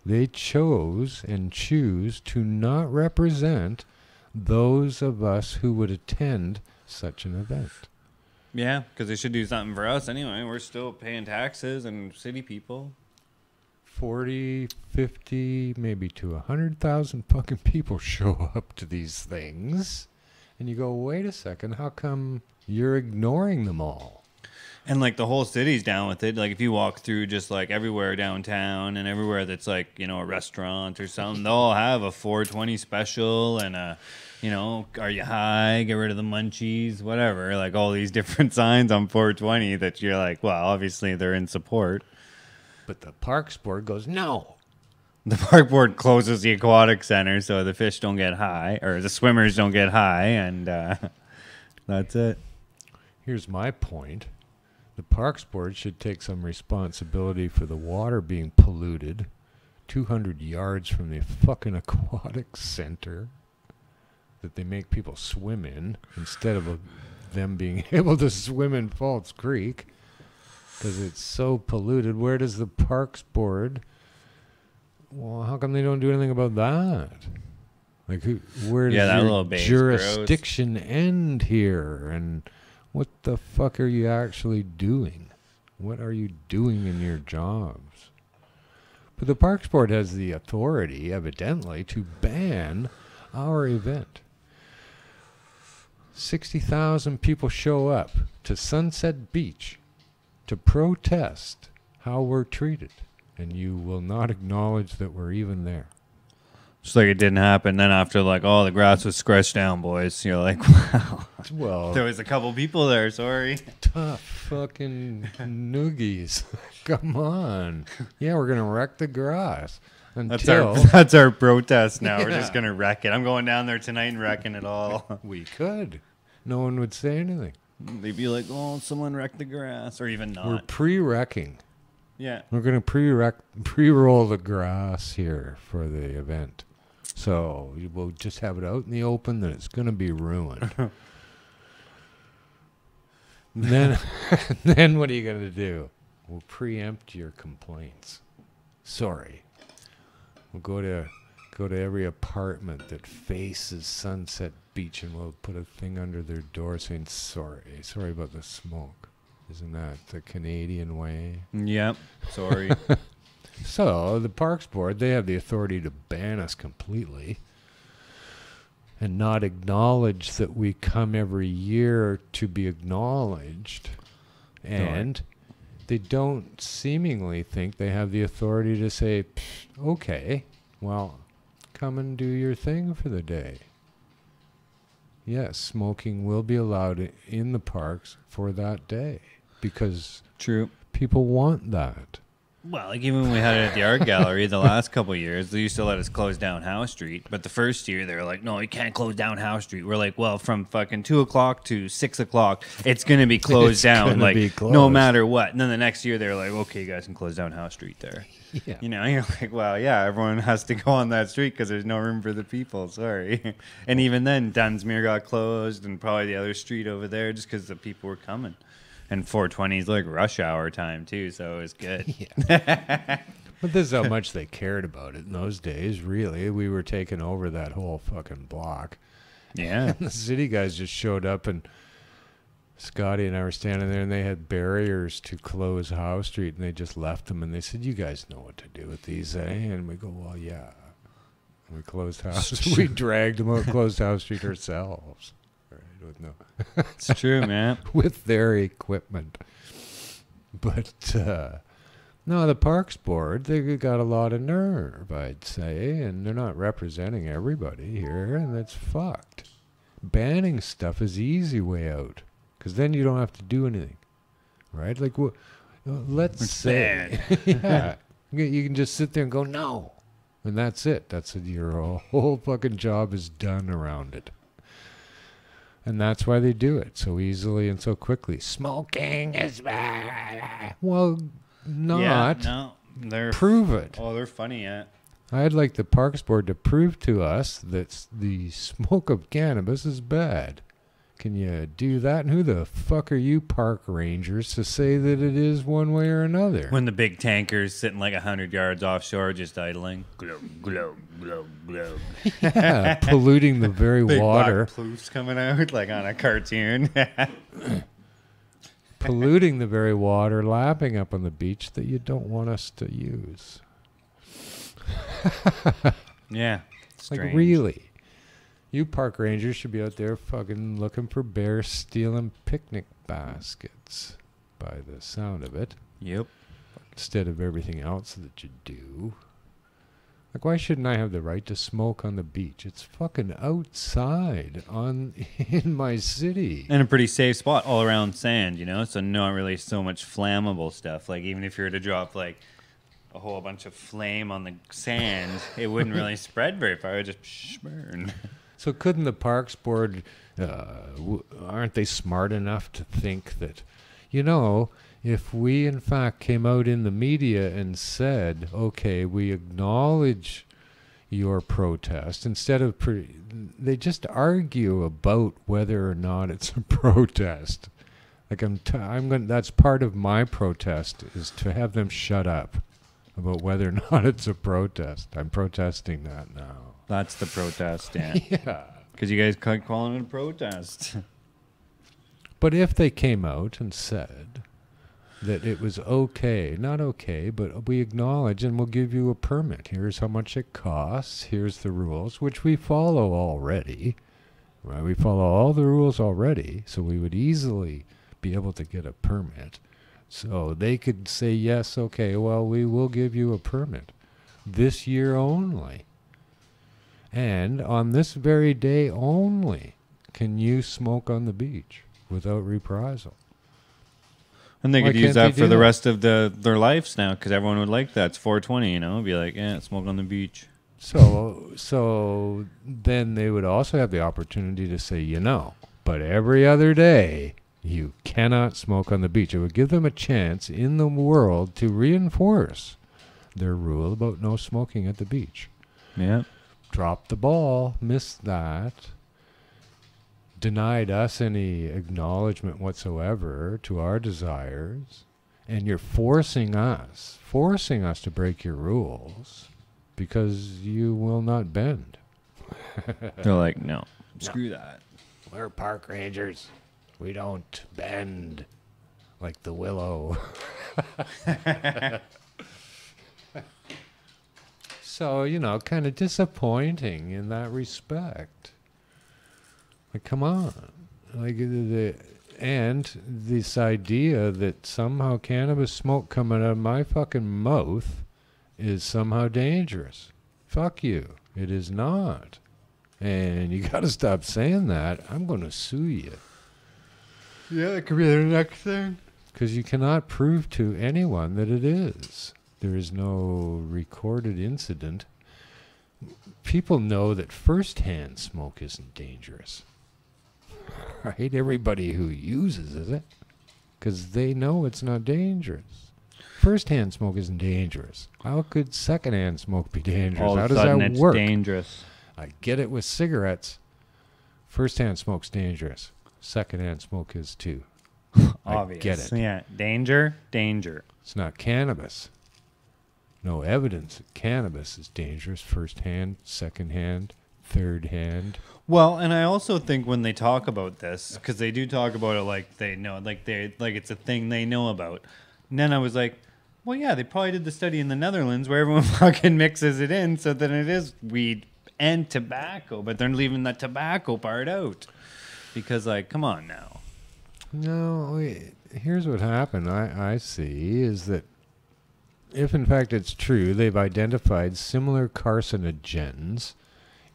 They chose and choose to not represent those of us who would attend such an event. Yeah, because they should do something for us anyway. We're still paying taxes and city people. 40, 50, maybe to 100,000 fucking people show up to these things. And you go, wait a second, how come you're ignoring them all? And, like, the whole city's down with it. Like, if you walk through just, like, everywhere downtown and everywhere that's, like, a restaurant or something, they'll all have a 420 special and a, are you high? Get rid of the munchies, whatever. Like, all these different signs on 420 that you're like, well, obviously they're in support. But the Parks Board goes, no. The park board closes the aquatic center so the fish don't get high, or the swimmers don't get high, and that's it. Here's my point. The Parks Board should take some responsibility for the water being polluted 200 yards from the fucking aquatic center that they make people swim in instead of them being able to swim in Falls Creek because it's so polluted. Where does the Parks Board... Well, how come they don't do anything about that? Like, where does that your little babe's jurisdiction end here? And what the fuck are you actually doing? What are you doing in your jobs? But the Parks Board has the authority, evidently, to ban our event. 60,000 people show up to Sunset Beach to protest how we're treated. And you will not acknowledge that we're even there. Just like it didn't happen. Then after, like, oh, the grass was scratched down, boys. You're like, wow. Well, There was a couple people there, sorry. tough fucking noogies. Come on. Yeah, we're going to wreck the grass. Until That's our protest now. We're Yeah. just going to wreck it. I'm going down there tonight and wrecking it all. we could. No one would say anything. They'd be like, oh, someone wrecked the grass. Or even We're not. pre-wrecking. Yeah. We're going to pre-roll the grass here for the event. So we'll just have it out in the open, then it's going to be ruined. then what are you going to do? We'll preempt your complaints. Sorry. We'll go to every apartment that faces Sunset Beach and we'll put a thing under their door saying sorry about the smoke. Isn't that the Canadian way? Yep. Sorry. So the Parks Board, they have the authority to ban us completely and not acknowledge that we come every year to be acknowledged. And they don't seemingly think they have the authority to say, okay, well, come and do your thing for the day. Yes, smoking will be allowed in the parks for that day because True. people want that. Well, like even when we had it at the art gallery the last couple of years, they used to let us close down Howe Street. But the first year, they were like, no, you can't close down Howe Street. We're like, well, from fucking 2 o'clock to 6 o'clock, it's going to be closed It's down, gonna like be no closed. matter what. And then the next year, they were like, okay, you guys can close down Howe Street there. Yeah. You know, you're like, well, yeah, everyone has to go on that street because there's no room for the people. Sorry. And even then, Dunsmuir got closed and probably the other street over there just because the people were coming. And 420 is like rush hour time, too, so it was good. But this is how much they cared about it in those days, really. We were taking over that whole fucking block. Yeah. And the city guys just showed up, and Scotty and I were standing there, and they had barriers to close Howe Street, and they just left them, and they said, you guys know what to do with these, eh? And we go, well, yeah. And we closed House. We dragged them out, closed Howe Street ourselves. Right, with It's true, man. with their equipment. But no, the Parks Board, they got a lot of nerve, I'd say, and they're not representing everybody here, and that's fucked. Banning stuff is the easy way out, because then you don't have to do anything, right? Like, let's It's say, yeah, you can just sit there and go, no, and that's it. That's it. Your whole fucking job is done around it. And that's why they do it so easily and so quickly. Smoking is bad. Well, not. Yeah, no, they're Prove it. Oh, they're funny, yeah. I'd like the Parks Board to prove to us that the smoke of cannabis is bad. Can you do that? And who the fuck are you park rangers to say that it is one way or another? When the big tanker's sitting like 100 yards offshore just idling. Glug, glug, glug, glug. Yeah, polluting the very Big water. black ploofs coming out like on a cartoon. Polluting the very water, lapping up on the beach that you don't want us to use. Yeah. Like, strange. really? You park rangers should be out there fucking looking for bears stealing picnic baskets, by the sound of it, Yep. instead of everything else that you do. Like, why shouldn't I have the right to smoke on the beach? It's fucking outside in my city. And a pretty safe spot all around sand, you know? So not really so much flammable stuff. Like even if you were to drop like a whole bunch of flame on the sand, it wouldn't really spread very far. It would just burn. So couldn't the Parks Board, aren't they smart enough to think that, you know, if we in fact came out in the media and said, okay, we acknowledge your protest, instead of, they just argue about whether or not it's a protest. Like that's part of my protest, is to have them shut up about whether or not it's a protest. I'm protesting that now. That's the protest, yeah. Yeah. Because you guys kept calling it a protest. But if they came out and said that it was okay, not okay, but we acknowledge and we'll give you a permit. Here's how much it costs. Here's the rules, which we follow already. Right? We follow all the rules already, so we would easily be able to get a permit. So they could say, yes, okay, well, we will give you a permit this year only. And on this very day only can you smoke on the beach without reprisal. And they Why could use can't they that for do the that? rest of their lives now, because everyone would like that. It's 420, you know? It'd be like, yeah, smoke on the beach. So then they would also have the opportunity to say, you know, but every other day you cannot smoke on the beach. It would give them a chance in the world to reinforce their rule about no smoking at the beach. Yeah. Dropped the ball, missed that, denied us any acknowledgement whatsoever to our desires, and you're forcing us to break your rules because you will not bend. They're like, no, screw that. We're park rangers. We don't bend like the willow. So, you know, kind of disappointing in that respect. Like, come on. Like, and this idea that somehow cannabis smoke coming out of my fucking mouth is somehow dangerous. Fuck you. It is not. And you got to stop saying that. I'm going to sue you. Yeah, it could be the next thing. Because you cannot prove to anyone that it is. There is no recorded incident. People know that first-hand smoke isn't dangerous. Right? Everybody who uses it, because they know it's not dangerous. First-hand smoke isn't dangerous. How could second-hand smoke be dangerous? All How of a does sudden that it's work? dangerous. I get it with cigarettes. First-hand smoke's dangerous. Second-hand smoke is too. Obvious. I get it. Yeah. Danger. It's not cannabis. No evidence that cannabis is dangerous. First-hand, second-hand, third-hand. Well, and I also think when they talk about this, because they do talk about it like they know, like it's a thing they know about. And then I was like, well, yeah, they probably did the study in the Netherlands where everyone fucking mixes it in, so that it is weed and tobacco, but they're leaving the tobacco part out because, like, come on now. No, here's what happened. I see is that if in fact it's true, they've identified similar carcinogens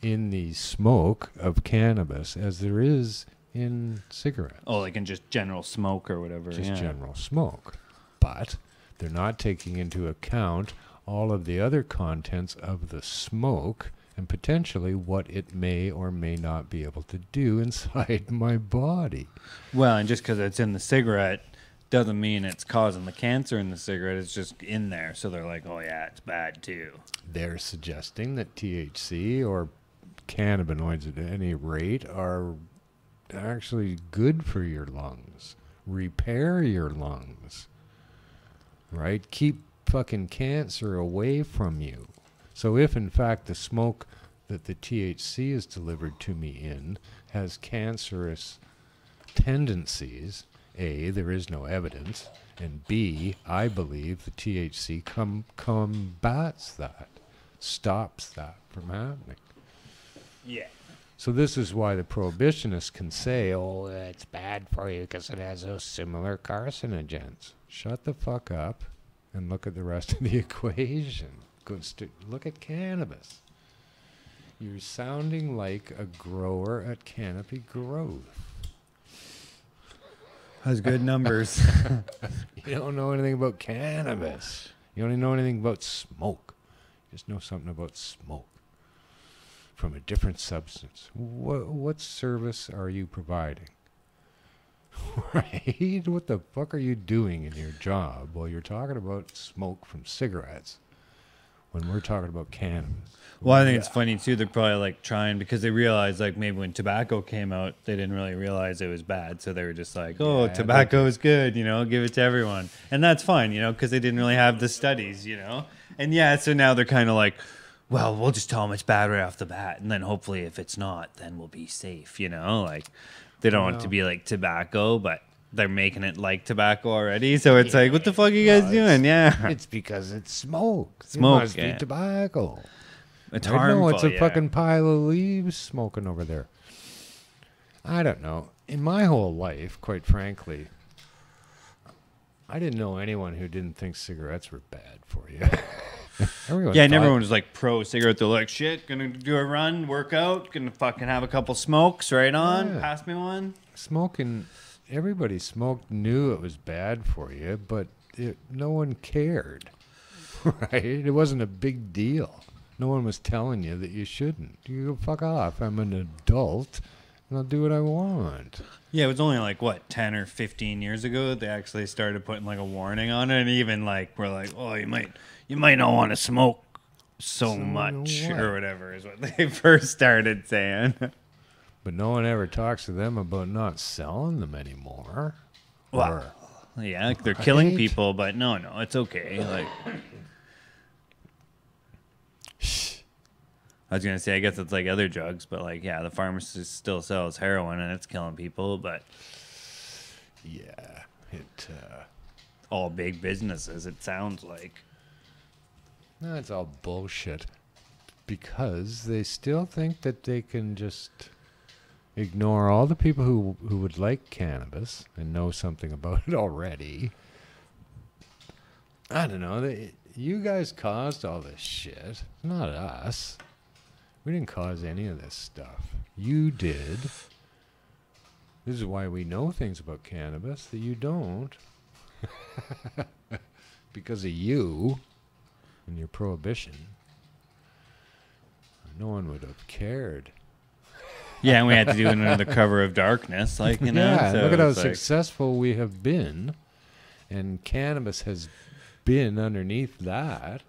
in the smoke of cannabis as there is in cigarettes. Oh, like in just general smoke or whatever. Just yeah. general smoke. But they're not taking into account all of the other contents of the smoke and potentially what it may or may not be able to do inside my body. Well, and just because it's in the cigarette doesn't mean it's causing the cancer in the cigarette. It's just in there. So they're like, oh, yeah, it's bad too. They're suggesting that THC or cannabinoids at any rate are actually good for your lungs. Repair your lungs. Right? Keep fucking cancer away from you. So if in fact the smoke that the THC is delivered to me in has cancerous tendencies, A, there is no evidence, and B, I believe the THC combats that, stops that from happening. Yeah. So this is why the prohibitionists can say, oh, it's bad for you because it has those similar carcinogens. Shut the fuck up and look at the rest of the equation. Look at cannabis. You're sounding like a grower at Canopy Growth. Has good numbers. You don't know anything about cannabis. You don't know anything about smoke. You just know something about smoke from a different substance. What service are you providing? Right? What the fuck are you doing in your job while you're talking about smoke from cigarettes when we're talking about cannabis? Well, I think it's funny too. They're probably like trying because they realized like maybe when tobacco came out, they didn't really realize it was bad. So they were just like, oh, Yeah, tobacco is good, you know, give it to everyone. And that's fine, you know, because they didn't really have the studies, you know. And yeah, so now they're kind of like, well, we'll just tell them it's bad right off the bat. And then hopefully if it's not, then we'll be safe, you know. Like they don't want it to be like tobacco, but they're making it like tobacco already. So it's like, what the fuck are you guys doing? Yeah. It's because it's smoke. Smoke, It must yeah. be tobacco. It's I harmful. know it's a yeah. fucking pile of leaves smoking over there. I don't know. In my whole life, quite frankly, I didn't know anyone who didn't think cigarettes were bad for you. Everyone Yeah, and thought- everyone was like pro cigarette. They're like, shit, gonna do a run, work out, gonna fucking have a couple smokes right on. Yeah. Pass me one. Smoking, everybody smoked, knew it was bad for you, but no one cared. Right? It wasn't a big deal. No one was telling you that you shouldn't. You go fuck off. I'm an adult and I'll do what I want. Yeah, it was only like what 10 or 15 years ago they actually started putting like a warning on it, and even like we're like, oh, you might not want to smoke so much what? or whatever is what they first started saying. But no one ever talks to them about not selling them anymore. Wow. Yeah, like they're killing Right? people, but no, it's okay. Like I was gonna say, I guess it's like other drugs, but like, yeah, the pharmacist still sells heroin and it's killing people, but Yeah, it. all big businesses, it sounds like. No, it's all bullshit. Because they still think that they can just ignore all the people who would like cannabis and know something about it already. I don't know. You guys caused all this shit, not us. We didn't cause any of this stuff. You did. This is why we know things about cannabis that you don't. Because of you. and your prohibition, no one would have cared. Yeah, and we had to do it under the cover of darkness, like, you know. Yeah, so look at how it's like- successful we have been, and cannabis has been underneath that.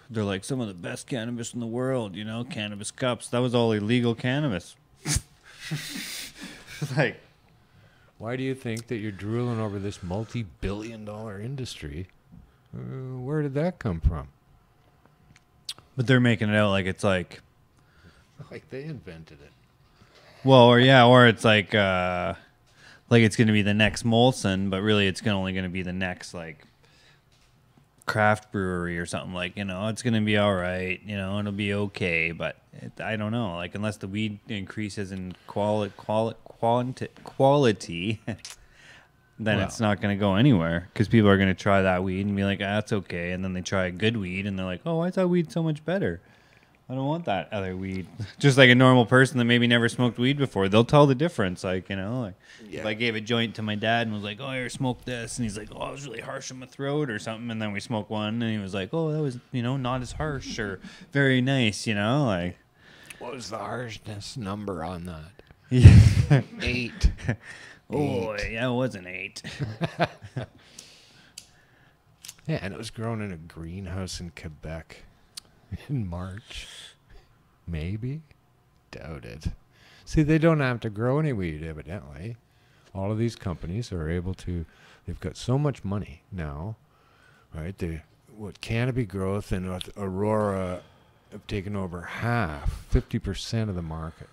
They're like some of the best cannabis in the world, you know, cannabis cups. That was all illegal cannabis. Like, Why do you think that you're drooling over this multi-billion-dollar industry? Where did that come from? but they're making it out like it's like, Like they invented it. well, or yeah, or it's like it's going to be the next Molson, but really it's only going to be the next like craft brewery or something, like, you know, it's going to be all right, you know, it'll be okay, but I don't know, like unless the weed increases in quality, then it's not going to go anywhere because people are going to try that weed and be like, that's okay, and then they try a good weed and they're like, oh, why is that weed so much better? I don't want that other weed. Just like a normal person that maybe never smoked weed before, they'll tell the difference. Like, you know, like if I gave a joint to my dad and was like, oh, I smoked this, and he's like, oh, it was really harsh in my throat or something, and then we smoked one and he was like, oh, that was, you know, not as harsh or very nice, you know, like. What was the harshness number on that? Yeah. 8. Oh, yeah, it was an 8. Yeah, and it was grown in a greenhouse in Quebec in March. Maybe? Doubt it. See, they don't have to grow any weed, evidently. All of these companies are able to, they've got so much money now, right? Canopy Growth and Aurora have taken over half, 50% of the market.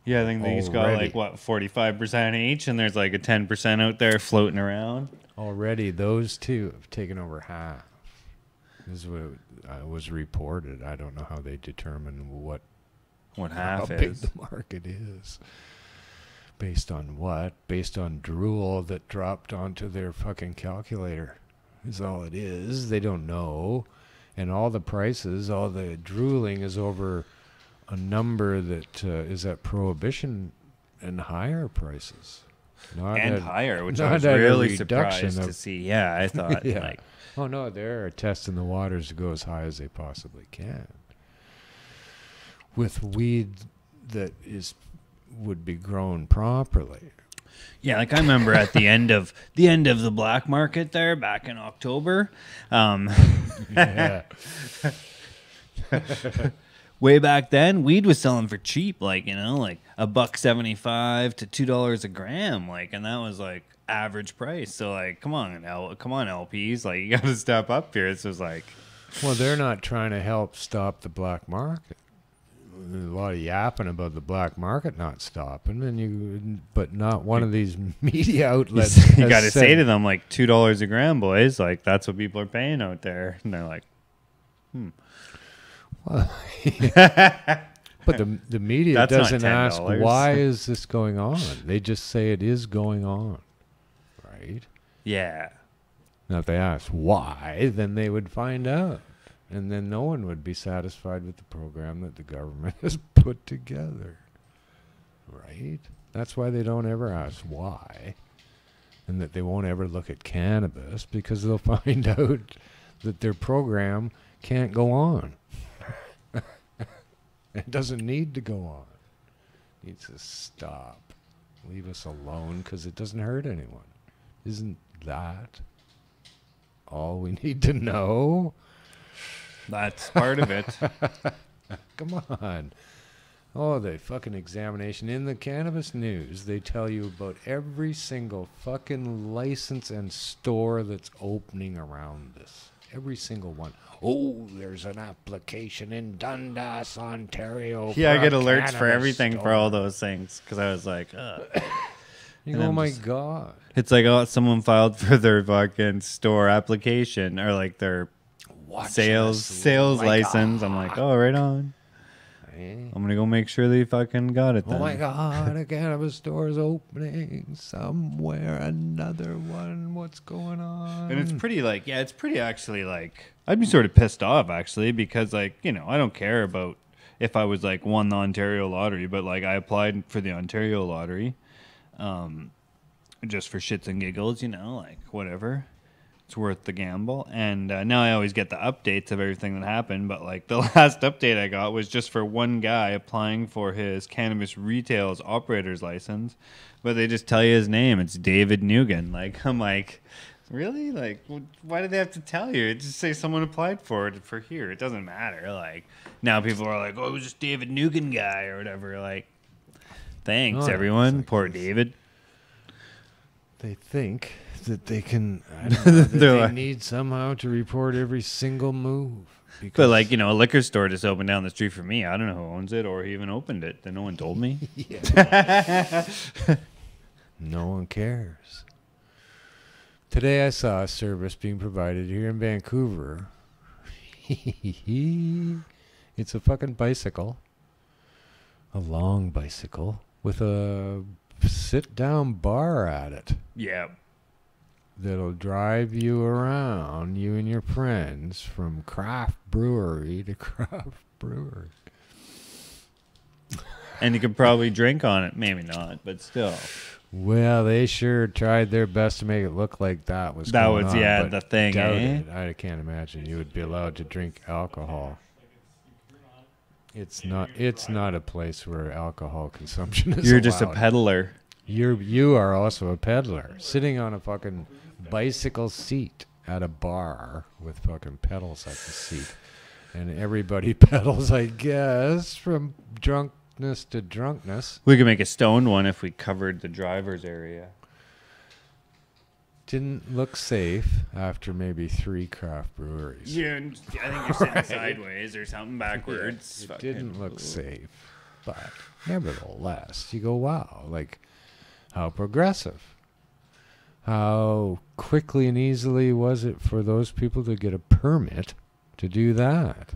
Yeah, I think these got Already. like, what, 45% each, and there's like a 10% out there floating around. Already, those two have taken over half. This is what was reported. I don't know how they determine What how half big is. the market is. Based on what? Based on drool that dropped onto their fucking calculator. Is all it is. They don't know. And all the prices, all the drooling is over a number that is at prohibition and higher prices. Not And at- higher, which not I was at a really reduction surprised to of- see. Yeah, I thought, Yeah. like, Oh no, they're testing the waters to go as high as they possibly can. With weed that would be grown properly. yeah, like I remember at the end of the black market there back in October, Yeah. way back then, weed was selling for cheap, like, you know, like $1.75 to $2 a gram, like, and that was like average price. So like, come on LPs, like, you got to step up here. It's just like, Well, they're not trying to help stop the black market. There's a lot of yapping about the black market not stopping, but not one of these media outlets. you has got to said- say to them like $2 a gram, boys, like that's what people are paying out there, and they're like, But the media That's not doesn't ask $10. why is this going on. They just say it is going on, right? yeah. Now, if they asked why, then they would find out. And then no one would be satisfied with the program that the government has put together. Right? That's why they don't ever ask why. And that they won't ever look at cannabis, because they'll find out that their program can't go on. It doesn't need to go on. It needs to stop. Leave us alone, because it doesn't hurt anyone. Isn't that all we need to know? That's part of it. Come on. Oh, the fucking examination. In the cannabis news, they tell you about every single fucking license and store that's opening around this. Every single one. Oh, there's an application in Dundas, Ontario. Yeah, I for get a alerts for cannabis everything for all store. those things because I was like, ugh. You and go, oh I'm my just- God. It's like, oh, someone filed for their fucking store application or like their Watch sales this. sales Oh my license. I'm like, oh, right on. Eh? I'm gonna go make sure they fucking got it Oh then. my God, a cannabis store is opening somewhere. Another one. What's going on? And it's pretty like, yeah, it's pretty actually like, I'd be sort of pissed off actually because like, you know, I don't care about if I was like won the Ontario lottery, but like I applied for the Ontario lottery, just for shits and giggles, you know, like whatever. it's worth the gamble. And now I always get the updates of everything that happened. But like the last update I got was just for one guy applying for his cannabis retail's operator's license, but they just tell you his name. It's David Nugan. Like I'm like, really? Like why do they have to tell you? It just say someone applied for it for here. It doesn't matter. Like now people are like, oh, it was just David Nugan guy or whatever. Like thanks Oh, everyone. like Poor this. David. They think that they can. I don't know, that They're they like- need somehow to report every single move. But because- like, you know, a liquor store just opened down the street from me. I don't know who owns it or even opened it. Then no one told me. no one cares. Today I saw a service being provided here in Vancouver. It's a fucking bicycle. A long bicycle with a sit-down bar at it. Yeah. That'll drive you around, you and your friends, from craft brewery to craft brewery. And you could probably drink on it. Maybe not, but still. Well, they sure tried their best to make it look like that was That going was, on, yeah, but the thing, doubt eh? it. I can't imagine you would be allowed to drink alcohol. It's not a place where alcohol consumption is You're just a allowed. peddler. You are also a peddler, sitting on a fucking bicycle seat at a bar with fucking pedals at the seat, and everybody pedals, I guess, from drunkenness to drunkenness. We could make a stoned one if we covered the driver's area. Didn't look safe after maybe 3 craft breweries. Yeah, I think you're sitting sideways or something backwards. It didn't look safe, but nevertheless, you go, wow, like how progressive. How quickly and easily was it for those people to get a permit to do that?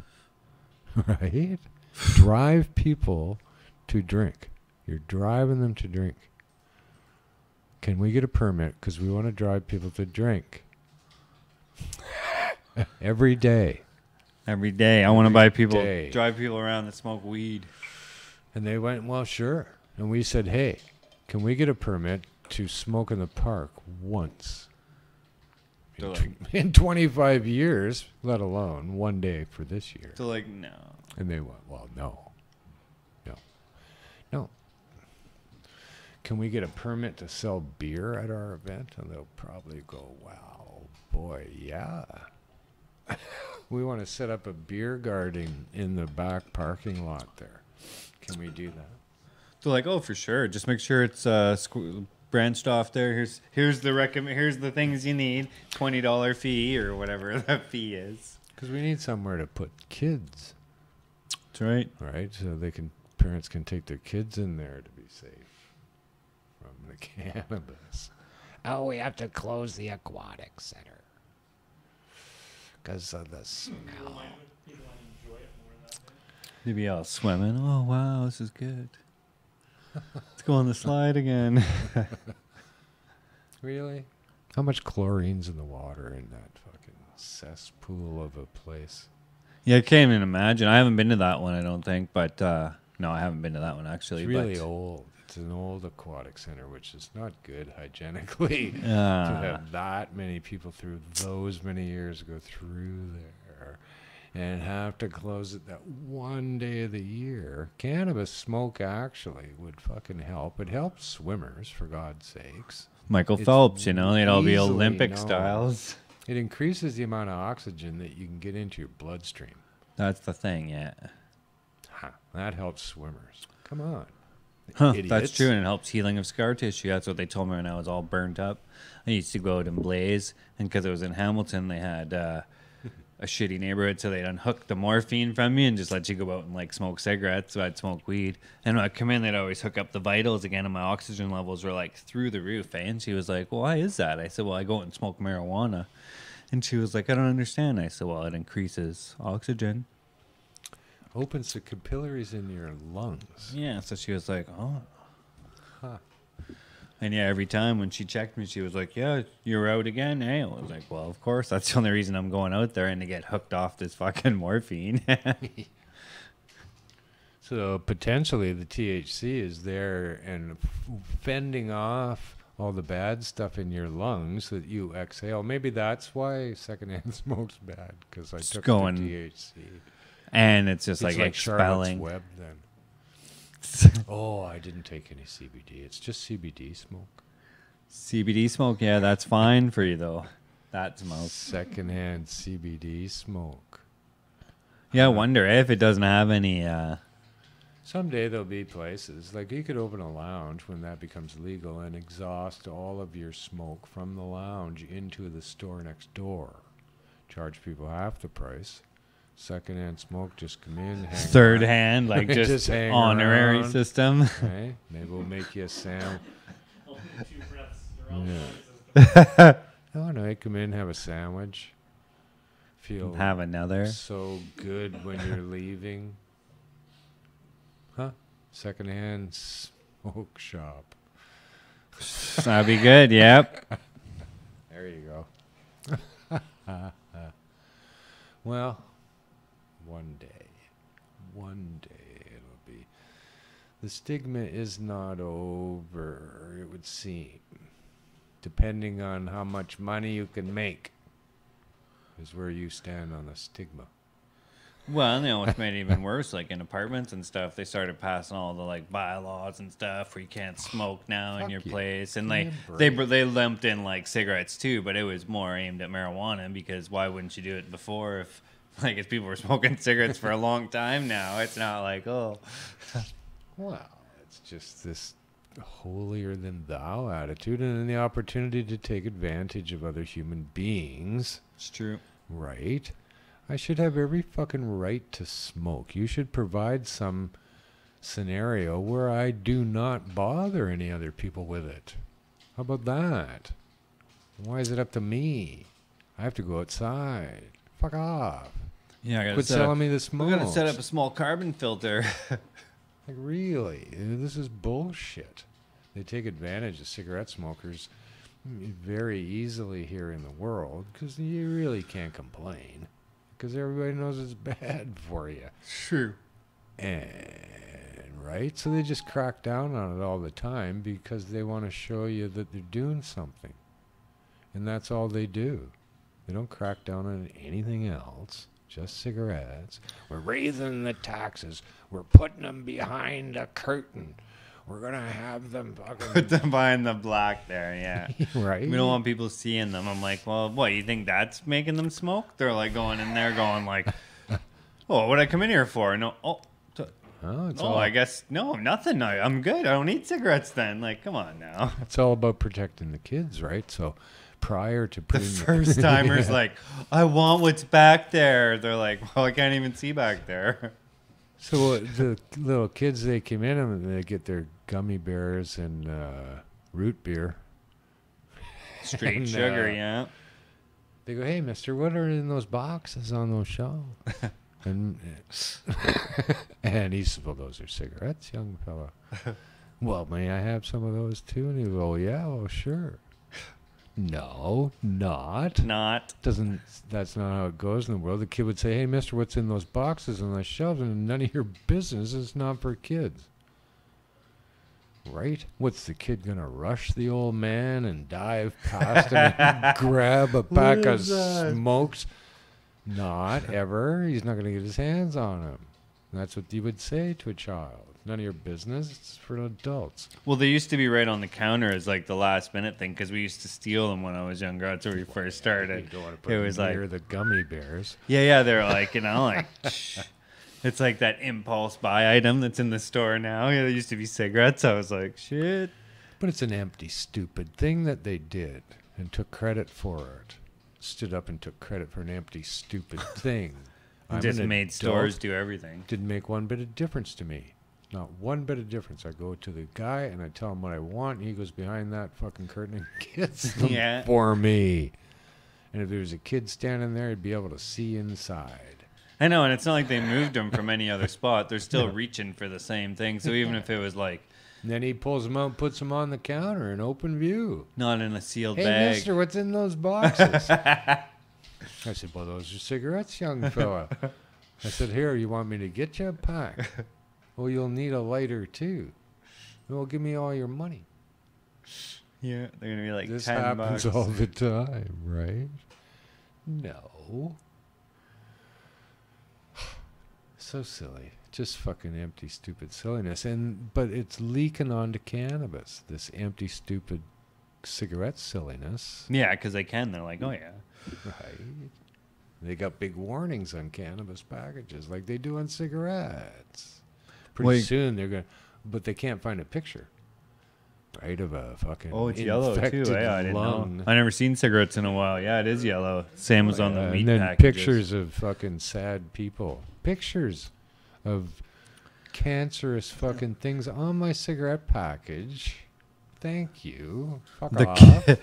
Right? Drive people to drink. You're driving them to drink. Can we get a permit? Because we want to drive people to drink. Every day. Every day. I want to buy people, day. drive people around that smoke weed. And they went, well, sure. And we said, hey, can we get a permit to smoke in the park once? They're In 25 years, let alone one day for this year. So like, no. And they went, well, no. Can we get a permit to sell beer at our event? And they'll probably go, wow, boy, yeah. We want to set up a beer garden in the back parking lot there. Can we do that? They're like, oh, for sure. Just make sure it's branched off there. Here's the things you need. $20 fee or whatever that fee is. Because we need somewhere to put kids, That's right. right? So parents can take their kids in there to be safe from the cannabis. Oh, we have to close the aquatic center because of the smell. People might enjoy it more that way. You'd be out swimming. Oh, wow, this is good. Let's go on the slide again. Really? How much chlorine's in the water in that fucking cesspool of a place? Yeah, I can't even imagine. I haven't been to that one, I don't think. But no, I haven't been to that one, actually. It's really but, old. It's an old aquatic center, which is not good hygienically. To Ah. have that many people through those many years go through there and have to close it that one day of the year. Cannabis smoke actually would fucking help. It helps swimmers, for God's sakes. Michael It's Phelps, you know, they'd all be easily Olympic known. styles. It increases the amount of oxygen that you can get into your bloodstream. That's the thing, yeah. Huh, that helps swimmers. Come on. Huh, that's Idiots. true, and it helps healing of scar tissue. That's what they told me when I was all burnt up. I used to go out and blaze, and because it was in Hamilton, they had a shitty neighborhood, so they'd unhook the morphine from you and just let you go out and like smoke cigarettes. So I'd smoke weed, and when I'd come in, they'd always hook up the vitals again, and my oxygen levels were like through the roof. Eh? And she was like, "Well, why is that?" I said, "Well, I go out and smoke marijuana," and she was like, "I don't understand." I said, "Well, it increases oxygen." Opens the capillaries in your lungs. Yeah, so she was like, "Oh." Huh. And yeah, every time when she checked me, she was like, "Yeah, you're out again, eh?" I was like, "Well, of course. That's the only reason I'm going out there and to get hooked off this fucking morphine." So potentially the THC is there and fending off all the bad stuff in your lungs that you exhale. Maybe that's why secondhand smoke's bad, because I took going- the THC. And it's just It's like Charlotte's expelling. Web then. Oh, I didn't take any CBD. It's just CBD smoke. CBD smoke, yeah, that's fine for you though. That smoke. Secondhand CBD smoke. Yeah, I wonder if it doesn't have any. Someday there'll be places like you could open a lounge when that becomes legal and exhaust all of your smoke from the lounge into the store next door. Charge people half the price. Secondhand smoke, just come in, hang Third around, hand, like Just just hang honorary around. system. Okay? Maybe we'll make you a sandwich. Only 2 breaths. They're all Yeah. voices. Oh no, you come in, have a sandwich. Feel Have another. so good when you're leaving. Huh? Secondhand smoke shop. That'd be good. Yep. There you go. Well, one day it'll be. The stigma is not over, it would seem. Depending on how much money you can make is where you stand on the stigma. Well, you know what's made it even worse, like in apartments and stuff, they started passing all the like bylaws and stuff where you can't smoke now in Fuck your you. place, and Give like me a they lumped in like cigarettes too, but it was more aimed at marijuana because why wouldn't you do it before if like if people were smoking cigarettes for a long time now? It's not like oh, Well, it's just this holier than thou attitude and then the opportunity to take advantage of other human beings, it's true. right? I should have every fucking right to smoke. You should provide some scenario where I do not bother any other people with it. How about that? Why is it up to me? I have to go outside. Fuck off. Yeah, I gotta Quit selling me the smoke. We're gonna set up a small carbon filter. Like, really? This is bullshit. They take advantage of cigarette smokers very easily here in the world because you really can't complain because everybody knows it's bad for you. True. And, right? So they just crack down on it all the time because they want to show you that they're doing something. And that's all they do. They don't crack down on anything else. Just cigarettes. We're raising the taxes. We're putting them behind a curtain. We're going to have them Put fucking... them behind the black there, yeah. right? We don't want people seeing them. I'm like, well, what, you think that's making them smoke? They're like going in there going like, oh, what I come in here for? No, Oh, it's, oh, all, I guess, no, nothing. I'm good. I don't need cigarettes then. Like, come on now. it's all about protecting the kids, right? So prior to The putting... first timer's like, I want what's back there. They're like, well, I can't even see back there. So the little kids, they come in and they get their gummy bears and root beer. Straight And, sugar, yeah. They go, hey, mister, what are in those boxes on those shelves? and and he says, well, those are cigarettes, young fella. Well, may I have some of those too? And he goes, oh, yeah, well, sure. No, not. That's not how it goes in the world. The kid would say, hey, mister, what's in those boxes on those shelves? And none of your business. It's not for kids. Right? What's the kid going to rush the old man and dive past him and grab a pack of smokes? Not ever. He's not going to get his hands on him. That's what you would say to a child. None of your business. It's for adults. Well, they used to be right on the counter as like the last minute thing because we used to steal them when I was younger. That's where we first started. You don't want to put It them was like, near the gummy bears. yeah, they're like, you know, like, it's like that impulse buy item that's in the store now. Yeah, there used to be cigarettes. I was like, shit. But it's an empty, stupid thing that they did and took credit for it. Stood up and took credit for an empty, stupid thing. I'm Just an made adult. stores do everything. Didn't make one bit of difference to me. Not one bit of difference. I go to the guy and I tell him what I want. And he goes behind that fucking curtain and gets them Yeah. for me. And if there was a kid standing there, he'd be able to see inside. I know, and it's not like they moved them from any other spot. They're still reaching for the same thing. So even if it was like And then he pulls them out and puts them on the counter in open view. not in a sealed Hey, bag. mister, what's in those boxes? I said, well, those are cigarettes, young fella. I said, here, you want me to get you a pack? Well, you'll need a lighter, too. Well, give me all your money. Yeah, they're gonna be like This 10 happens bucks. all the time, right? No. So silly. Just fucking empty, stupid silliness. But it's leaking onto cannabis. This empty, stupid cigarette silliness. Yeah, because they can. They're like, oh yeah. Right. They got big warnings on cannabis packages like they do on cigarettes. Pretty Wait. soon they're going to, but they can't find a picture, right, of a fucking Oh, it's yellow too. infected I didn't lung. know. I never seen cigarettes in a while. Yeah, it is yellow. Same as on the meat and then packages. pictures of fucking sad people. Pictures of cancerous fucking things on my cigarette package. Thank you. Fuck The off.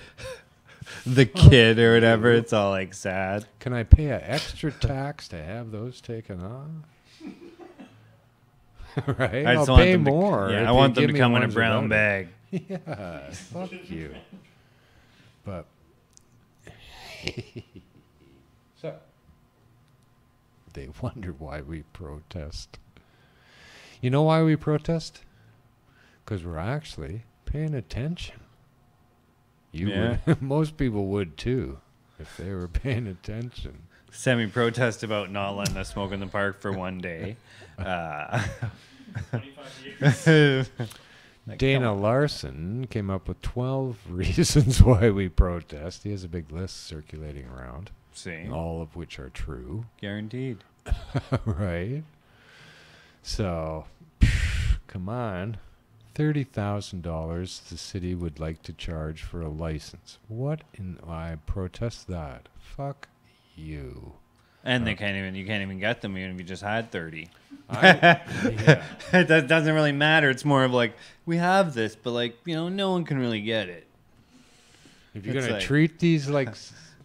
The kid or whatever. It's all like sad. Can I pay an extra tax to have those taken off? Right? I just I'll want pay them to- more. Yeah, if I you want them give to me come in a ones brown without bag. it. Yeah, fuck you. But so they wonder why we protest. You know why we protest? Because we're actually paying attention. You Yeah. would. Most people would too if they were paying attention. Semi-protest about not letting us smoke in the park for one day. 25 years. Like, Dana come on. Larson came up with 12 reasons why we protest. He has a big list circulating around, See, all of which are true. guaranteed. Right? So, come on. $30,000 the city would like to charge for a license. What in I protest that. Fuck you. And they can't even. You can't even get them even if you just had 30. Yeah. That doesn't really matter. It's more of like we have this, but like no one can really get it. If you're It's going to like- treat these like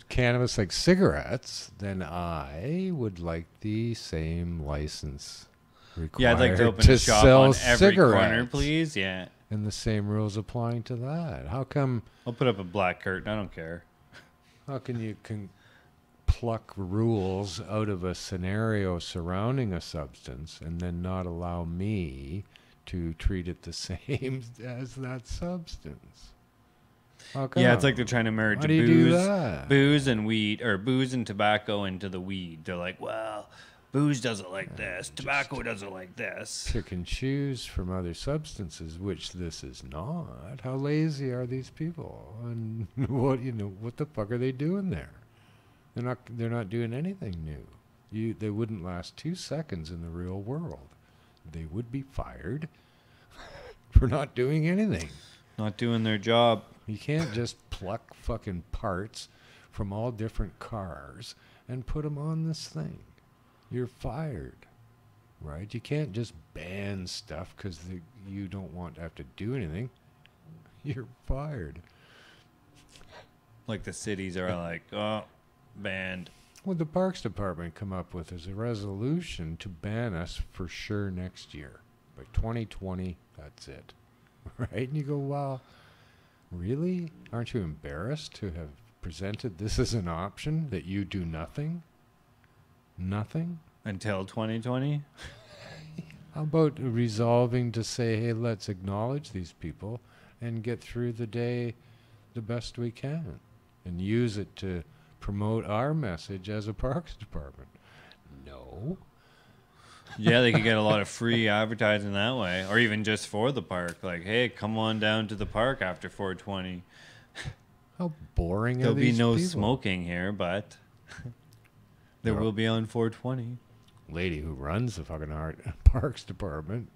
cannabis like cigarettes, then I would like the same license required Yeah, I'd like to open a shop sell on every corner, cigarettes. please. Yeah, And the same rules applying to that. How come I'll put up a black curtain. I don't care. how can you pluck rules out of a scenario surrounding a substance and then not allow me to treat it the same as that substance? How come? Yeah, it's like they're trying to merge How do you do booze, that? booze and weed, or booze and tobacco into the weed. They're like, well, booze does it like this, tobacco does it like this. Pick and choose from other substances, which this is not. How lazy are these people? And what the fuck are they doing there? They're not doing anything new. They wouldn't last 2 seconds in the real world. They would be fired for not doing anything. Not doing their job. You can't just pluck fucking parts from all different cars and put them on this thing. You're fired, right? You can't just ban stuff because you don't want to have to do anything. You're fired. Like the cities are like, oh, banned. What the Parks Department come up with is a resolution to ban us for sure next year. By 2020, that's it. Right? And you go, well, really? Aren't you embarrassed to have presented this as an option that you do nothing? Nothing? Until 2020? How about resolving to say, hey, let's acknowledge these people and get through the day the best we can and use it to promote our message as a Parks Department? No. Yeah, they could get a lot of free advertising that way, or even just for the park. Like, hey, come on down to the park after 420. How boring There'll are be these no people? smoking here, but there No. will be on 420. Lady who runs the fucking Parks Department,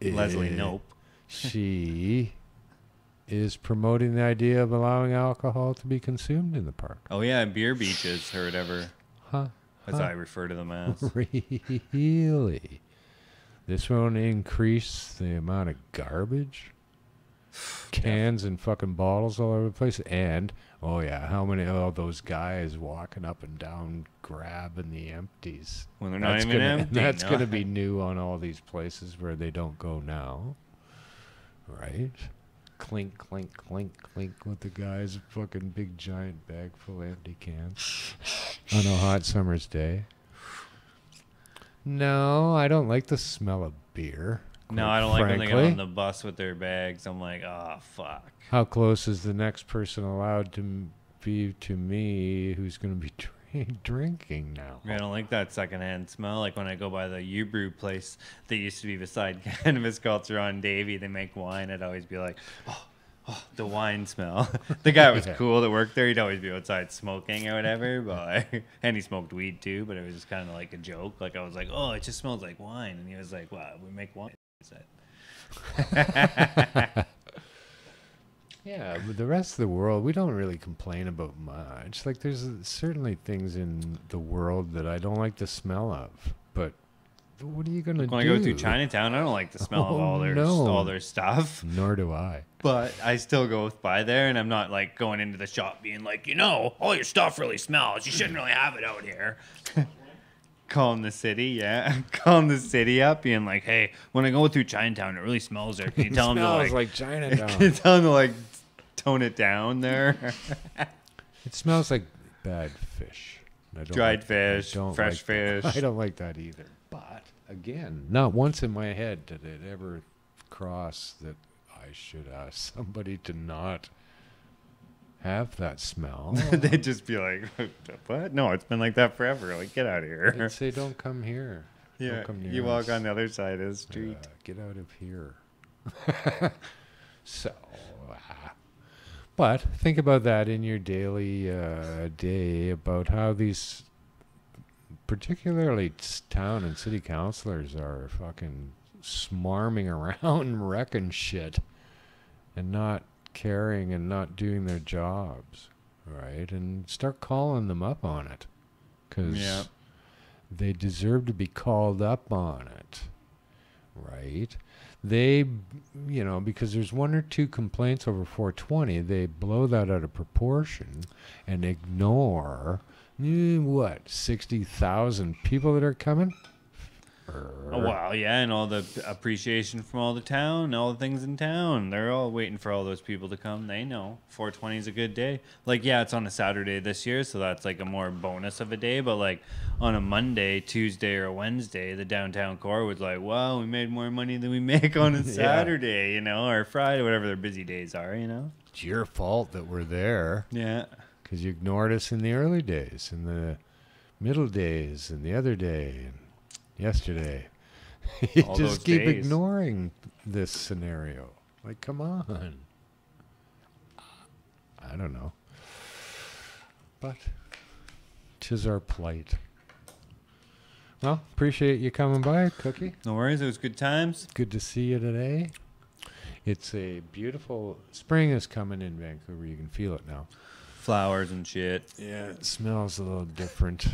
Leslie eh, Nope. She is promoting the idea of allowing alcohol to be consumed in the park. Oh yeah, beer beaches or whatever, Huh? as I refer to them as. Really? This won't increase the amount of garbage? Cans and fucking bottles all over the place. And, oh yeah, how many of all those guys walking up and down grabbing the empties? When they're not That's even gonna- empty. That's no. going to be new on all these places where they don't go now. Right? Clink, clink, clink, clink with the guys' fucking big giant bag full of empty cans on a hot summer's day. No, I don't like the smell of beer. No, quite I don't like when they get frankly. on the bus with their bags. I'm like, oh, fuck. How close is the next person allowed to be to me who's going to be drinking now? I don't like that secondhand smell. Like when I go by the U-Brew place that used to be beside Cannabis Culture on Davie, they make wine. I'd always be like, oh, the wine smell. The guy was Yeah. cool that worked there. He'd always be outside smoking or whatever. But and he smoked weed too, but it was just kind of like a joke. Like I was like, oh, it just smells like wine. And he was like, wow, we make wine. I said. Yeah, but the rest of the world, we don't really complain about much. Like, there's certainly things in the world that I don't like the smell of. But what are you gonna do? When I go through Chinatown, I don't like the smell of Oh, all no. their stuff. Nor do I. But I still go by there, and I'm not like going into the shop being like, all your stuff really smells. You shouldn't really have it out here. Calling the city, yeah. Calling the city up, being like, hey, when I go through Chinatown, it really smells there. Can you tell them to smells like, like can you Chinatown. tell them to like tone it down there? It smells like bad fish. I don't Dried like- fish, I don't fresh like- fish. I don't like that either. But again, not once in my head did it ever cross that I should ask somebody to not have that smell. They'd just be like, what? No, it's been like that forever. Like, get out of here. They'd say, "Don't come here." Yeah, Don't come near you walk us. on the other side of the street. Get out of here. So, but think about that in your daily day about how these, particularly town and city councilors, are fucking smarming around, wrecking shit, and not caring and not doing their jobs, right? And start calling them up on it, because Yeah. they deserve to be called up on it, right? They, because there's one or two complaints over 420, they blow that out of proportion and ignore, 60,000 people that are coming? Oh, wow, yeah, and all the appreciation from all the town, and all the things in town. They're all waiting for all those people to come. They know 420 is a good day. Like, yeah, it's on a Saturday this year, so that's like a more bonus of a day. But like on a Monday, Tuesday, or Wednesday, the downtown core was like, wow, we made more money than we make on a Saturday, or Friday, whatever their busy days are, It's your fault that we're there, Yeah. because you ignored us in the early days, in the middle days, and the other day, and yesterday. You All just those keep days. ignoring this scenario. Like, come on. I don't know. But 'tis our plight. Well, appreciate you coming by, Cookie. No worries, it was good times. Good to see you today. It's a beautiful spring is coming in Vancouver. You can feel it now. Flowers and shit. Yeah, it smells a little different.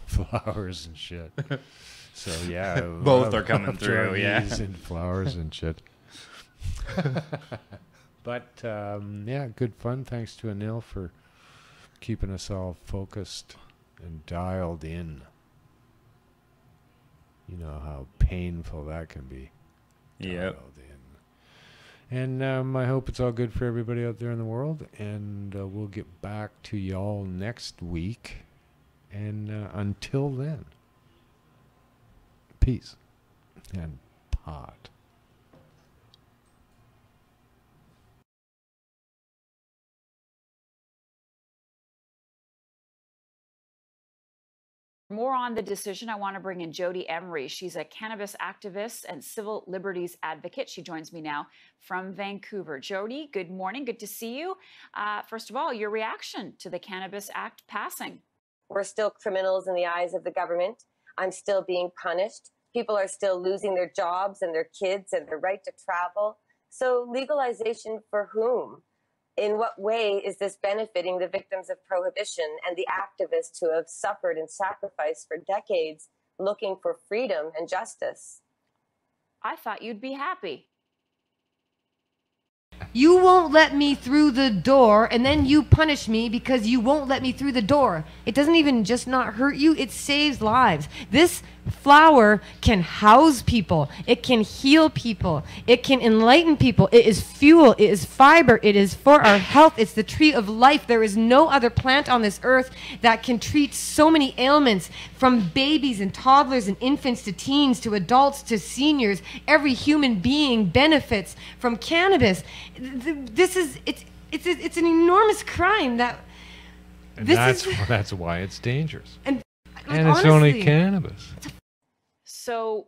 Flowers and shit. So yeah, Both are coming through, yeah. trees and flowers and shit. But yeah, good fun. Thanks to Anil for keeping us all focused and dialed in. You know how painful that can be. Yep. Dialed in. And I hope it's all good for everybody out there in the world. And we'll get back to y'all next week. And until then, peace and pot. More on the decision, I want to bring in Jody Emery. She's a cannabis activist and civil liberties advocate. She joins me now from Vancouver. Jody, good morning. Good to see you. First of all, your reaction to the Cannabis Act passing. We're still criminals in the eyes of the government. I'm still being punished. People are still losing their jobs and their kids and their right to travel. So legalization for whom? In what way is this benefiting the victims of prohibition and the activists who have suffered and sacrificed for decades looking for freedom and justice? I thought you'd be happy. You won't let me through the door, and then you punish me because you won't let me through the door. It doesn't even just not hurt you, it saves lives. This flower can house people. It can heal people. It can enlighten people. It is fuel. It is fiber. It is for our health. It's the tree of life. There is no other plant on this earth that can treat so many ailments, from babies and toddlers and infants to teens to adults to seniors. Every human being benefits from cannabis. This is it's an enormous crime that. And This that's why it's dangerous. And And it's only honestly, cannabis. So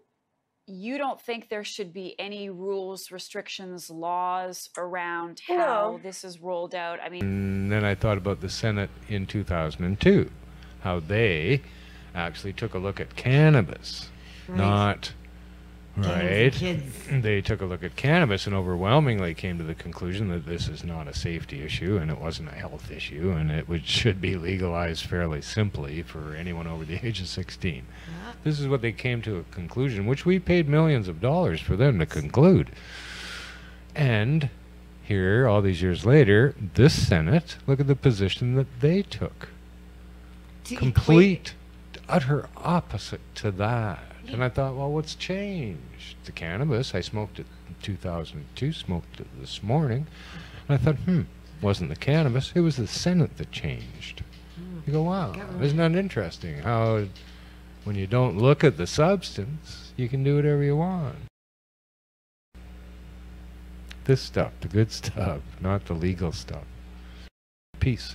you don't think there should be any rules, restrictions, laws around how No. this is rolled out? I mean, And then I thought about the Senate in 2002, how they actually took a look at cannabis, Right. not Gangs and right. kids. They took a look at cannabis and overwhelmingly came to the conclusion that this is not a safety issue and it wasn't a health issue and it should be legalized fairly simply for anyone over the age of 16. This is what they came to a conclusion, which we paid millions of dollars for them to conclude. And here, all these years later, this Senate, look at the position that they took. To equate- Complete, utter opposite to that. And I thought, well, what's changed? The cannabis, I smoked it in 2002, smoked it this morning. And I thought, wasn't the cannabis, it was the Senate that changed. You go, wow, isn't that interesting? How, when you don't look at the substance, you can do whatever you want. This stuff, the good stuff, not the legal stuff. Peace.